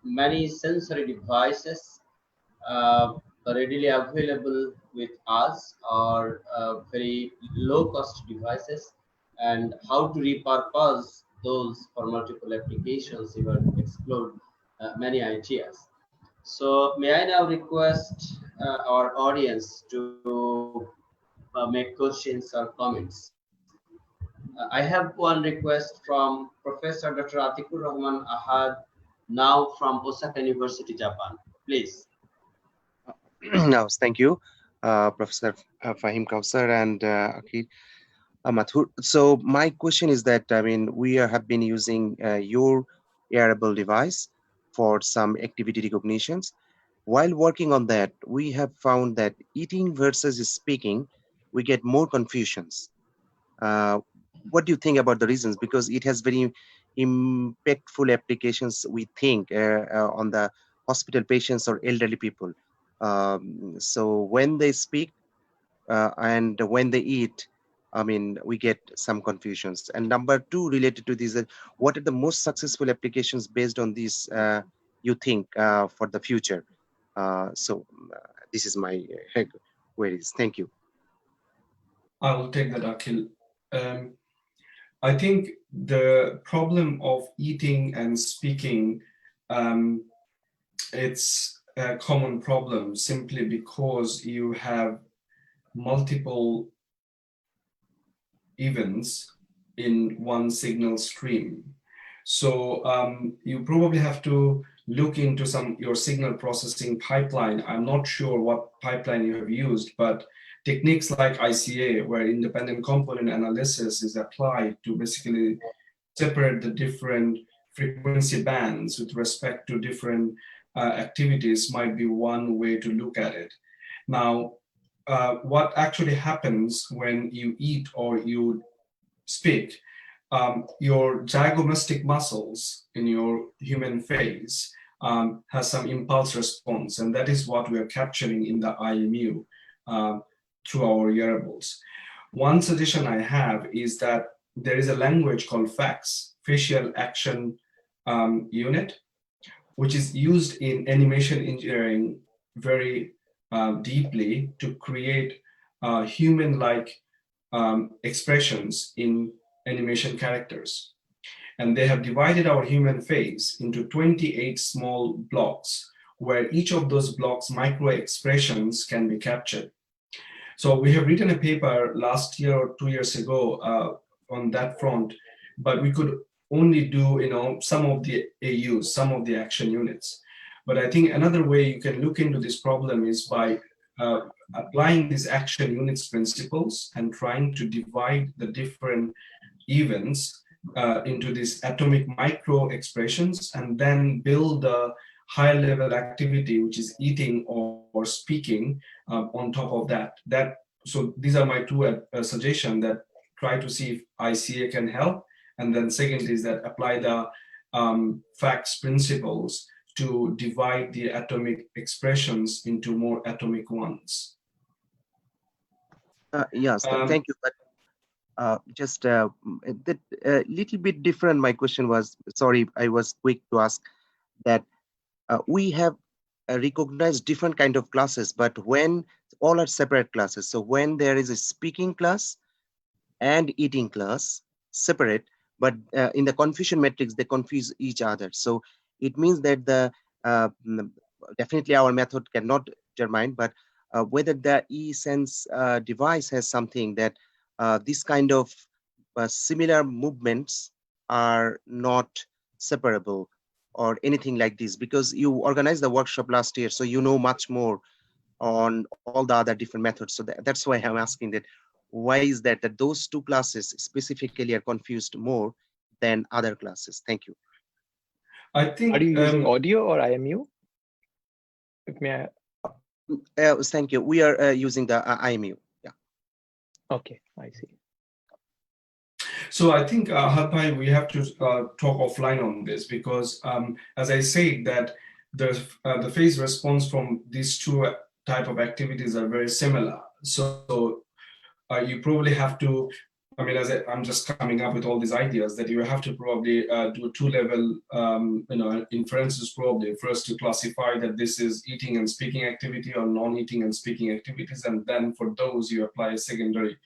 many sensory devices readily available with us, or very low-cost devices, and how to repurpose those for multiple applications. You have explored many ideas. So may I now request our audience to make questions or comments. I have one request from Professor Dr. Atikur Rahman Ahad, now from Osaka University, Japan. Please. No, thank you, Professor Fahim Kawsar and Akhil Mathur. So my question is that, I mean, we have been using your wearable device for some activity recognitions. While working on that, we have found that eating versus speaking, we get more confusions. What do you think about the reasons? Because it has very impactful applications, we think, on the hospital patients or elderly people. So when they speak and when they eat, I mean, we get some confusions. And number two, related to this, what are the most successful applications based on this, you think, for the future? This is my queries. Thank you. I will take that, Akhil. I think the problem of eating and speaking, it's a common problem simply because you have multiple events in one signal stream. So you probably have to look into your signal processing pipeline. I'm not sure what pipeline you have used, but techniques like ICA, where independent component analysis is applied to basically separate the different frequency bands with respect to different activities, might be one way to look at it. Now, what actually happens when you eat or you speak, your zygomastic muscles in your human face has some impulse response, and that is what we are capturing in the IMU through our wearables. One suggestion I have is that there is a language called FACS, Facial Action Unit, which is used in animation engineering very deeply to create human-like expressions in animation characters. And they have divided our human face into 28 small blocks, where each of those blocks micro expressions can be captured. So we have written a paper last year or 2 years ago on that front, but we could only do, some of the AUs, some of the action units. But I think another way you can look into this problem is by applying these action units principles and trying to divide the different events into these atomic micro expressions, and then build a higher level activity, which is eating or speaking on top of that. So these are my two suggestions, that try to see if ICA can help. And then second is that apply the FACS principles to divide the atomic expressions into more atomic ones. Yes, thank you. But just a little bit different. My question was, sorry, I was quick to ask that we have recognized different kind of classes, but when all are separate classes. So when there is a speaking class and eating class separate, but in the confusion matrix, they confuse each other. So it means that the definitely our method cannot determine, but whether the e-sense device has something that this kind of similar movements are not separable or anything like this, because you organized the workshop last year, so you know much more on all the other different methods. So that's why I'm asking that, why is that those two classes specifically are confused more than other classes? Thank you. I think, are you using audio or IMU? May I... Thank you. We are using the IMU. Yeah. Okay, I see. So I think, Harpai, we have to talk offline on this, because as I said, that the phase response from these two type of activities are very similar. So you probably have to, I mean, I'm just coming up with all these ideas, that you have to probably do two-level inferences, probably first to classify that this is eating and speaking activity or non-eating and speaking activities, and then for those you apply a secondary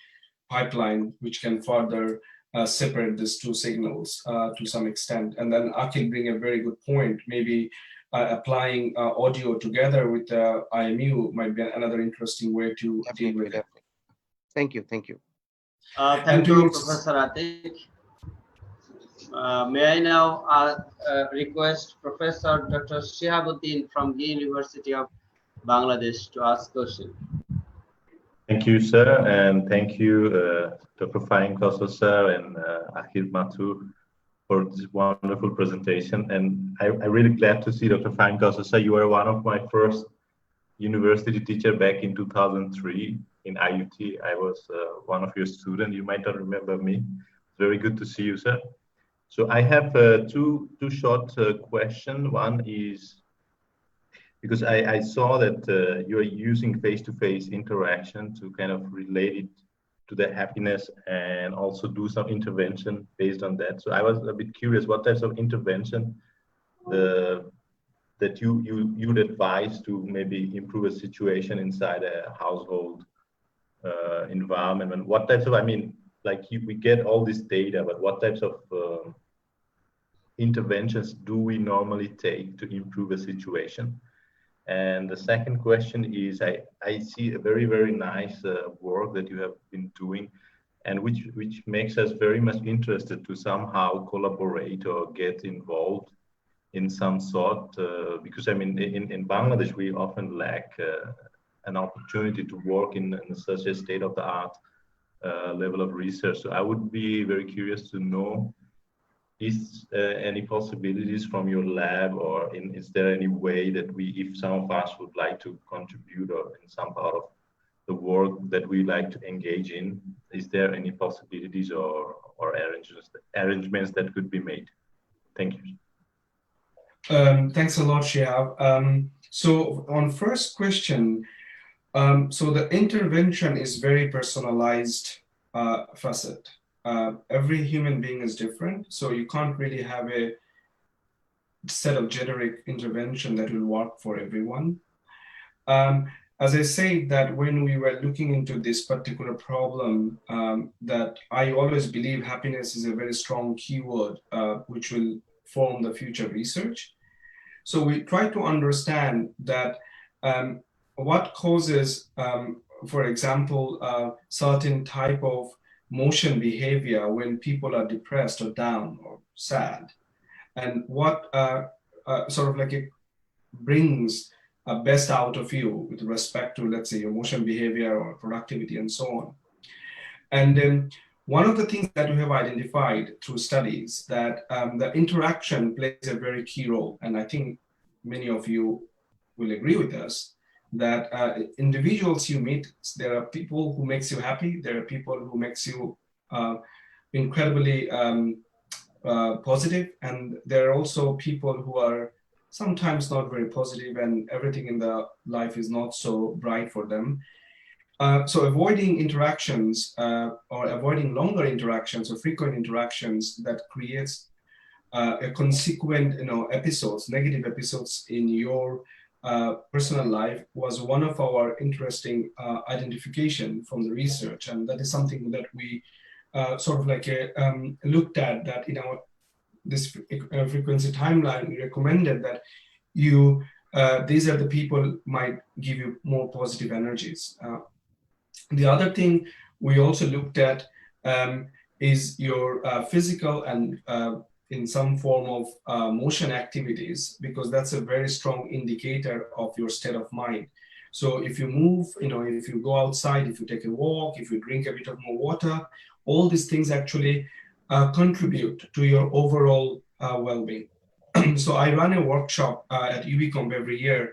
pipeline which can further separate these two signals to some extent. And then Akhil bring a very good point. Maybe applying audio together with IMU might be another interesting way to deal with it. Thank you. Thank you. Thank you, Professor Atik. May I now request Professor Dr. Shihabuddin from the University of Bangladesh to ask question. Thank you, sir, and thank you, Dr. Fahim Kawsar, sir, and Akhil Mathur for this wonderful presentation. And I'm really glad to see Dr. Fahim Kawsar, sir. You were one of my first university teacher back in 2003 in IUT. I was one of your students. You might not remember me. It's very good to see you, sir. So I have two short questions. One is, because I saw that you're using face-to-face interaction to kind of relate it to the happiness and also do some intervention based on that. So I was a bit curious what types of intervention that you'd advise to maybe improve a situation inside a household environment, and what types of, I mean, like we get all this data, but what types of interventions do we normally take to improve a situation? And the second question is, I see a very, very nice work that you have been doing, and which makes us very much interested to somehow collaborate or get involved in some sort, because I mean, in Bangladesh, we often lack an opportunity to work in such a state-of-the-art level of research. So I would be very curious to know, is any possibilities from your lab, or is there any way that if some of us would like to contribute or in some part of the work that we like to engage in, is there any possibilities or arrangements that could be made? Thank you. Thanks a lot, Shihab. So on first question, so the intervention is very personalized facet. Every human being is different, so you can't really have a set of generic intervention that will work for everyone. As I say, that when we were looking into this particular problem, that I always believe happiness is a very strong keyword which will form the future research. So we try to understand that what causes, for example, certain type of motion behavior when people are depressed or down or sad, and what sort of like it brings best out of you with respect to, let's say, your motion behavior or productivity and so on. And then one of the things that we have identified through studies that the interaction plays a very key role, and I think many of you will agree with us, that individuals you meet, there are people who makes you happy, there are people who makes you incredibly positive, and there are also people who are sometimes not very positive and everything in the life is not so bright for them. So avoiding interactions or avoiding longer interactions or frequent interactions that creates a consequent, episodes, negative episodes in your personal life was one of our interesting identification from the research, and that is something that we sort of like looked at, that in our this frequency timeline we recommended that you these are the people might give you more positive energies. The other thing we also looked at is your physical and in some form of motion activities, because that's a very strong indicator of your state of mind. So if you move, if you go outside, if you take a walk, if you drink a bit of more water, all these things actually contribute to your overall well-being. So I run a workshop at UBComp every year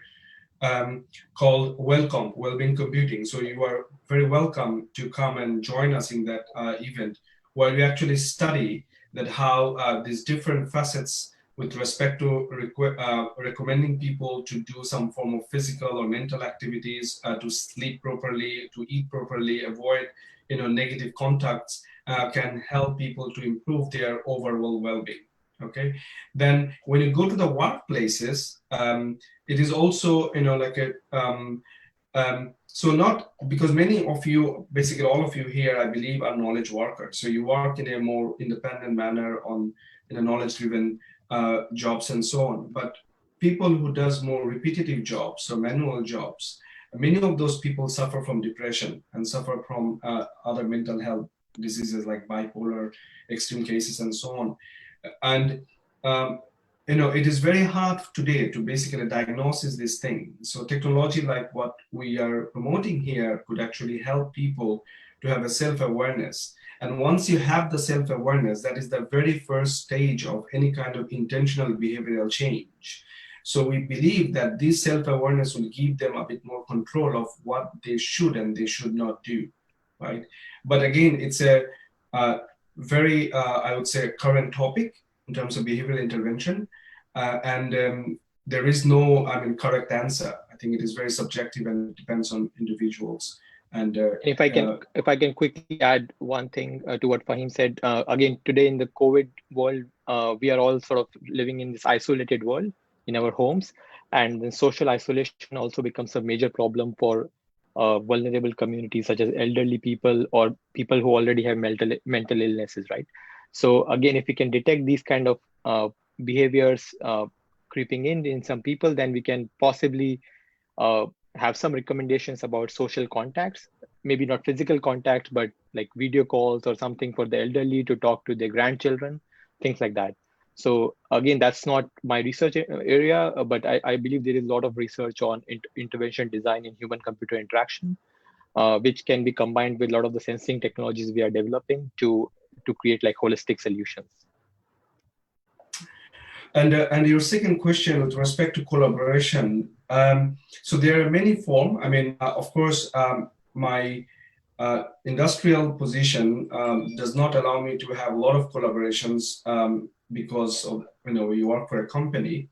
called Welcome, Wellbeing Computing. So you are very welcome to come and join us in that event, where we actually study that how these different facets with respect to recommending people to do some form of physical or mental activities, to sleep properly, to eat properly, avoid negative contacts, can help people to improve their overall well-being. Okay, then when you go to the workplaces, it is also like a so not because many of you, basically all of you here, I believe, are knowledge workers. So you work in a more independent manner in a knowledge-driven jobs and so on. But people who does more repetitive jobs or manual jobs, many of those people suffer from depression and suffer from other mental health diseases like bipolar, extreme cases, and so on. And you know, it is very hard today to basically diagnose this thing. So technology like what we are promoting here could actually help people to have a self-awareness. And once you have the self-awareness, that is the very first stage of any kind of intentional behavioral change. So we believe that this self-awareness will give them a bit more control of what they should and they should not do, right? But again, it's a very, I would say, current topic in terms of behavioral intervention. There is no, I mean, correct answer. I think it is very subjective and it depends on individuals. And if I can quickly add one thing to what Fahim said, again, today in the COVID world, we are all sort of living in this isolated world in our homes, and the social isolation also becomes a major problem for vulnerable communities such as elderly people or people who already have mental illnesses, right? So again, if we can detect these kind of behaviors creeping in some people, then we can possibly have some recommendations about social contacts, maybe not physical contact, but like video calls or something for the elderly to talk to their grandchildren, things like that. So again, that's not my research area, but I believe there is a lot of research on intervention design in human-computer interaction, which can be combined with a lot of the sensing technologies we are developing to create like holistic solutions. And your second question with respect to collaboration, so there are many forms. I mean, of course, my industrial position does not allow me to have a lot of collaborations because of, you know, we work for a company.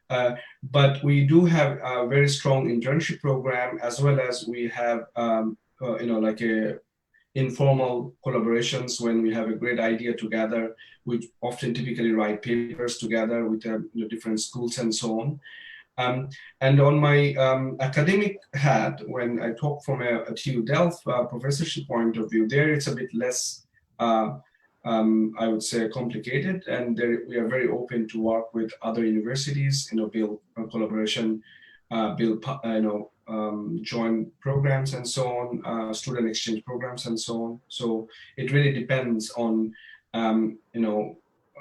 But we do have a very strong internship program, as well as we have, you know, like a informal collaborations when we have a great idea together. We often typically write papers together with you know, different schools and so on. And on my academic hat, when I talk from a TU Delft professorship point of view, there it's a bit less, I would say, complicated, and there we are very open to work with other universities, you know, build collaboration, build, you know, joint programs and so on, student exchange programs and so on. So it really depends on, you know,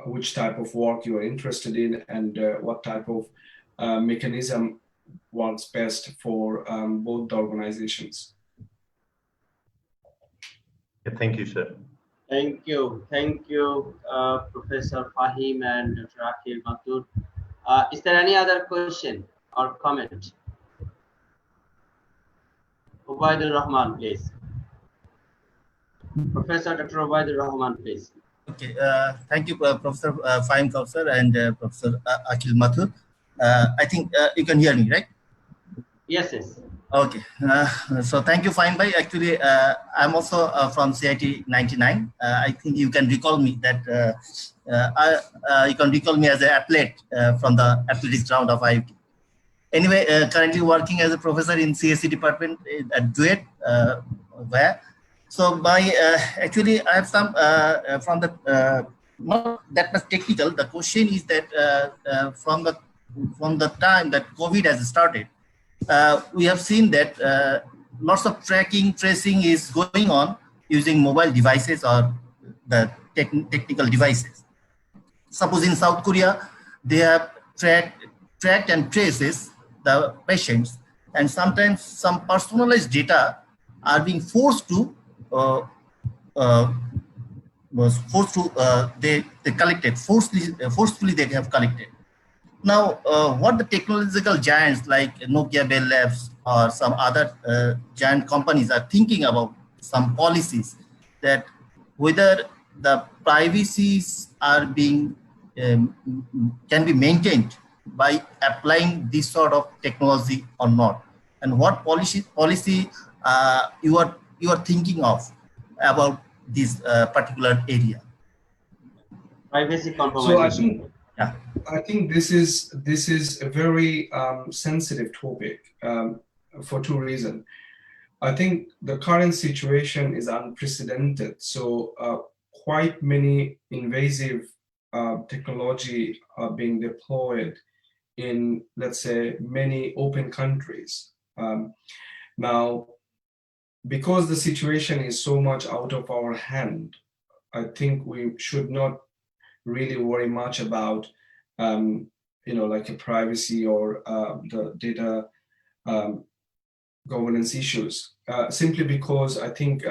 which type of work you are interested in and what type of mechanism works best for both the organizations. Thank you, sir. Thank you, Professor Fahim and Dr. Akhil Mathur. Is there any other question or comment? Abdur Rahman, please. Professor Dr. Abdur Rahman, please. Okay, thank you, Professor Fahim Kawsar and Professor Akhil Mathur. I think you can hear me, right? Yes, yes. Okay, so thank you, Fahim Bhai. Actually, I'm also from CIT 99. I think you can recall me that you can recall me as an athlete from the athletics round of IIT. Anyway, currently working as a professor in CSE department at DUET, where. So my actually I have some from the not that much technical. The question is that from the time that COVID has started, we have seen that lots of tracing is going on using mobile devices or the technical devices. Suppose in South Korea, they have tracked and traces the patients, and sometimes some personalized data are being forced to they collected forcefully they have collected. Now, what the technological giants like Nokia Bell Labs or some other giant companies are thinking about some policies that whether the privacies are being can be maintained by applying this sort of technology or not, and what policy you are thinking of about this particular area. Privacy compromise. So I think this is a very sensitive topic for two reasons. I think the current situation is unprecedented. So quite many invasive technology are being deployed in, let's say, many open countries. Now, because the situation is so much out of our hand, I think we should not really worry much about, like a privacy or the data governance issues, simply because I think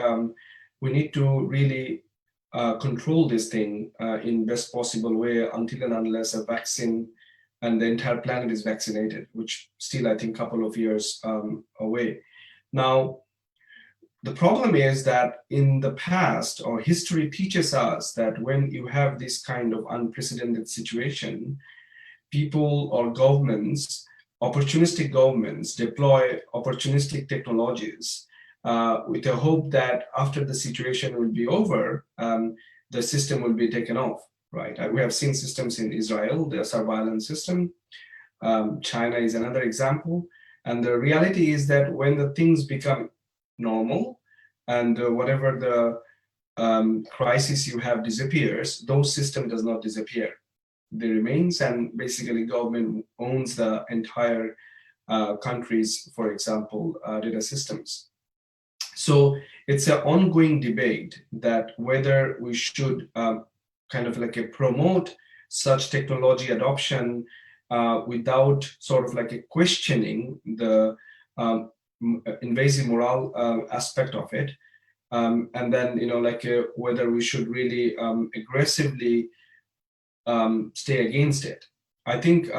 we need to really control this thing in best possible way until and unless a vaccine and the entire planet is vaccinated, which still I think a couple of years away. Now, the problem is that in the past, or history teaches us that when you have this kind of unprecedented situation, people or governments, opportunistic governments, deploy opportunistic technologies with the hope that after the situation will be over, the system will be taken off, right? We have seen systems in Israel, the surveillance system. China is another example. And the reality is that when the things become normal and whatever the crisis you have disappears, those system does not disappear. They remains, and basically government owns the entire countries, for example, data systems. So it's an ongoing debate that whether we should kind of like promote such technology adoption without sort of like a questioning the invasive moral aspect of it, and then whether we should really aggressively stay against it. I think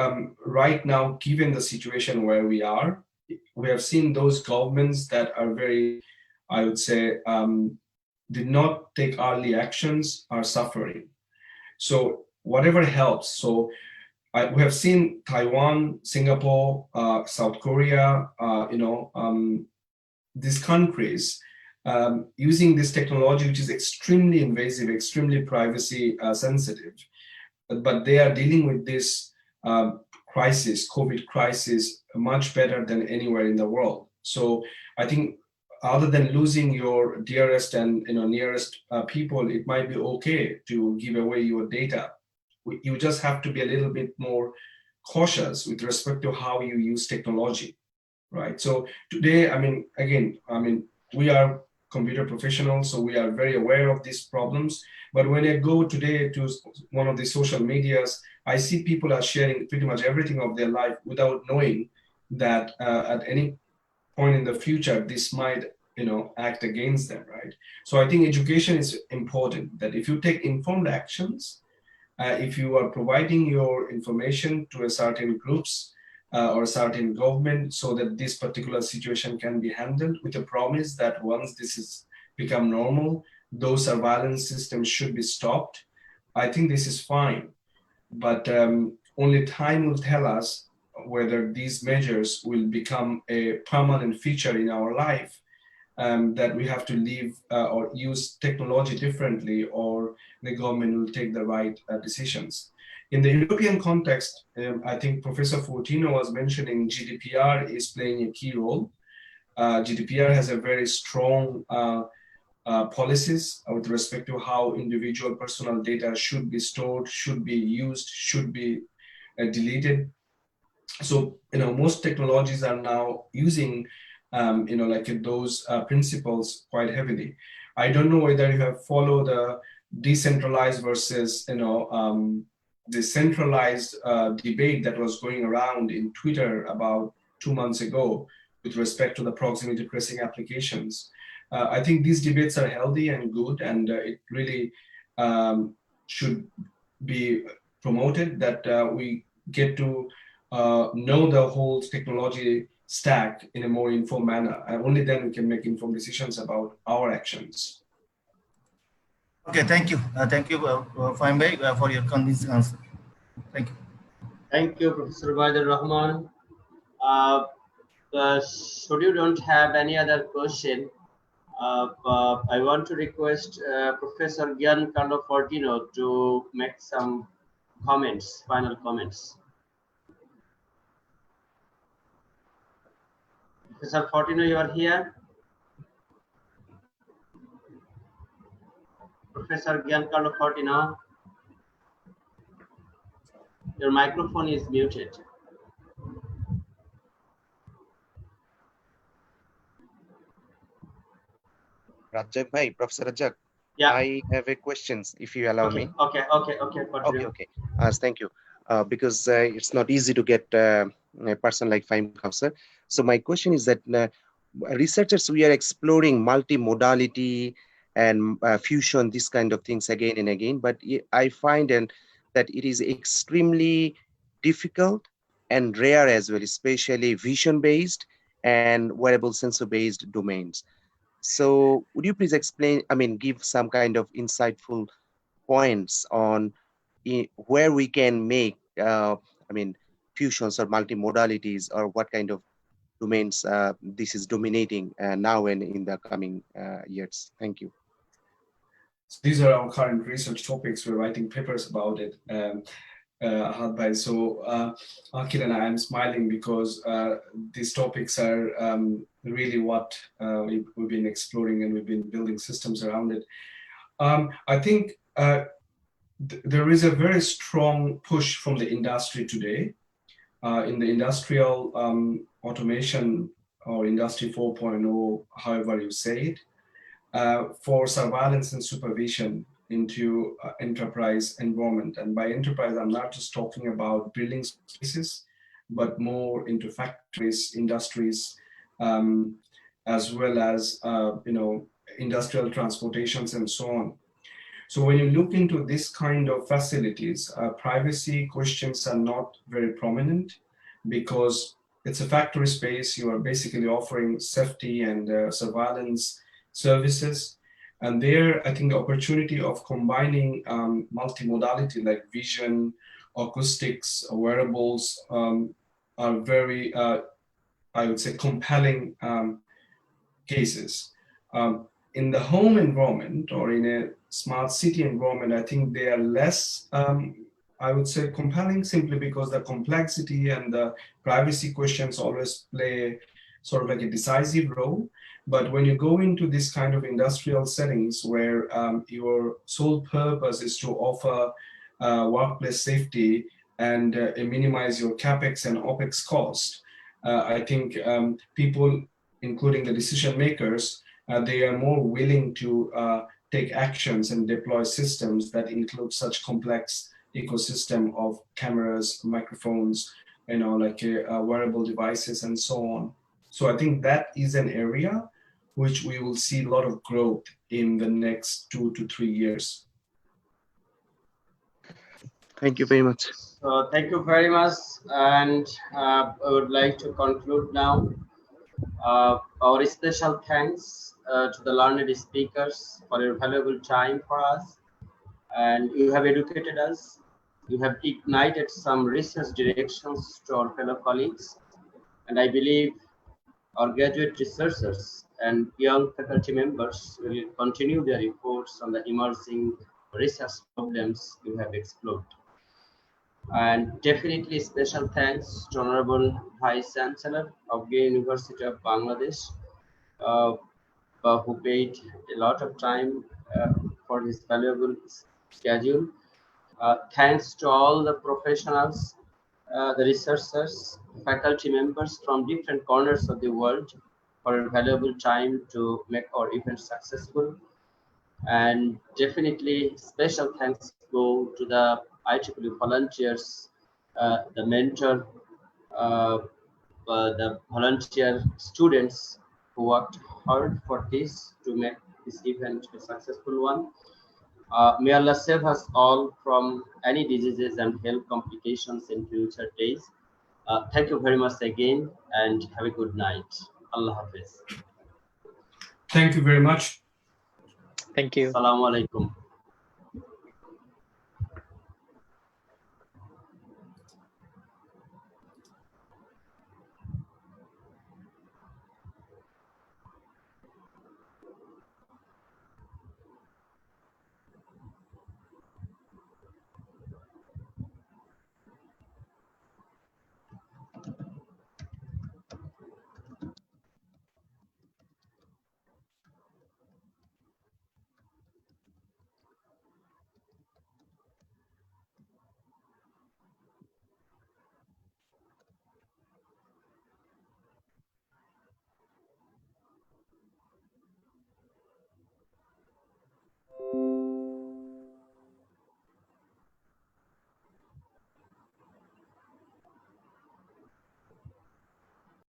right now, given the situation where we are, we have seen those governments that are very, I would say, did not take early actions are suffering. So whatever helps. So we have seen Taiwan, Singapore, South Korea, these countries using this technology, which is extremely invasive, extremely privacy sensitive, but they are dealing with this crisis, COVID crisis, much better than anywhere in the world. So I think other than losing your dearest and nearest people, it might be okay to give away your data. You just have to be a little bit more cautious with respect to how you use technology, right? So today, we are computer professionals, so we are very aware of these problems. But when I go today to one of the social medias, I see people are sharing pretty much everything of their life without knowing that at any point in the future, this might, act against them, right? So I think education is important, that if you take informed actions, if you are providing your information to a certain groups or a certain government so that this particular situation can be handled with a promise that once this is become normal, those surveillance systems should be stopped, I think this is fine. But only time will tell us whether these measures will become a permanent feature in our life, that we have to live or use technology differently, or the government will take the right decisions. In the European context, I think Professor Fortino was mentioning GDPR is playing a key role. GDPR has a very strong policies with respect to how individual personal data should be stored, should be used, should be deleted. So, most technologies are now using, those principles quite heavily. I don't know whether you have followed the decentralized versus, the centralized debate that was going around in Twitter about 2 months ago with respect to the proximity tracing applications. I think these debates are healthy and good, and it really should be promoted, that we get to know the whole technology stack in a more informed manner. And only then we can make informed decisions about our actions. Okay, thank you. Thank you, Fahim Bhai, for your convincing answer. Thank you. Thank you, Professor Abdur Rahman. Should you don't have any other question, I want to request Professor Giancarlo Fortino to make some comments, final comments. Professor Fortino, you are here. Professor Giancarlo Fortino, your microphone is muted. Razzaque bhai, Professor Razzaque, Yeah. I have a questions if you allow me. Okay. Okay. Thank you. Because it's not easy to get a person like Fahim Kawsar. So my question is that researchers, we are exploring multimodality and fusion, this kind of things again and again. But I find that it is extremely difficult and rare as well, especially vision-based and wearable sensor-based domains. So would you please explain, give some kind of insightful points on where we can make, fusions or multimodalities, or what kind of domains this is dominating now and in the coming years? Thank you. So these are our current research topics. We're writing papers about it. So Akhil and I am smiling because these topics are really what we've been exploring, and we've been building systems around it. I think there is a very strong push from the industry today in the industrial automation, or Industry 4.0, however you say it, for surveillance and supervision into enterprise environment. And by enterprise, I'm not just talking about building spaces, but more into factories, industries, as well as industrial transportations and so on. So when you look into this kind of facilities, privacy questions are not very prominent, because it's a factory space. You are basically offering safety and surveillance services. And there, I think the opportunity of combining multimodality like vision, acoustics, wearables are very, I would say, compelling cases. In the home environment or in a smart city environment, I think they are less, I would say, compelling, simply because the complexity and the privacy questions always play sort of like a decisive role. But when you go into this kind of industrial settings where your sole purpose is to offer workplace safety and minimize your capex and opex cost, I think people, including the decision makers, they are more willing to take actions and deploy systems that include such complex ecosystem of cameras, microphones, like wearable devices and so on. So I think that is an area which we will see a lot of growth in the next 2 to 3 years. Thank you very much. So thank you very much, and I would like to conclude now. Our special thanks to the learned speakers for your valuable time for us, and you have educated us. You have ignited some research directions to our fellow colleagues, and I believe our graduate researchers and young faculty members will continue their efforts on the emerging research problems you have explored. And definitely special thanks to Honorable Vice Chancellor of the University of Bangladesh, who paid a lot of time for his valuable schedule. Thanks to all the professionals, the researchers, faculty members from different corners of the world for your valuable time to make our event successful. And definitely special thanks go to the IEEE volunteers, the mentor, the volunteer students who worked hard for this to make this event a successful one. May Allah save us all from any diseases and health complications in future days. Thank you very much again, and have a good night. Allah Hafiz. Thank you very much. Thank you. Assalamu alaikum.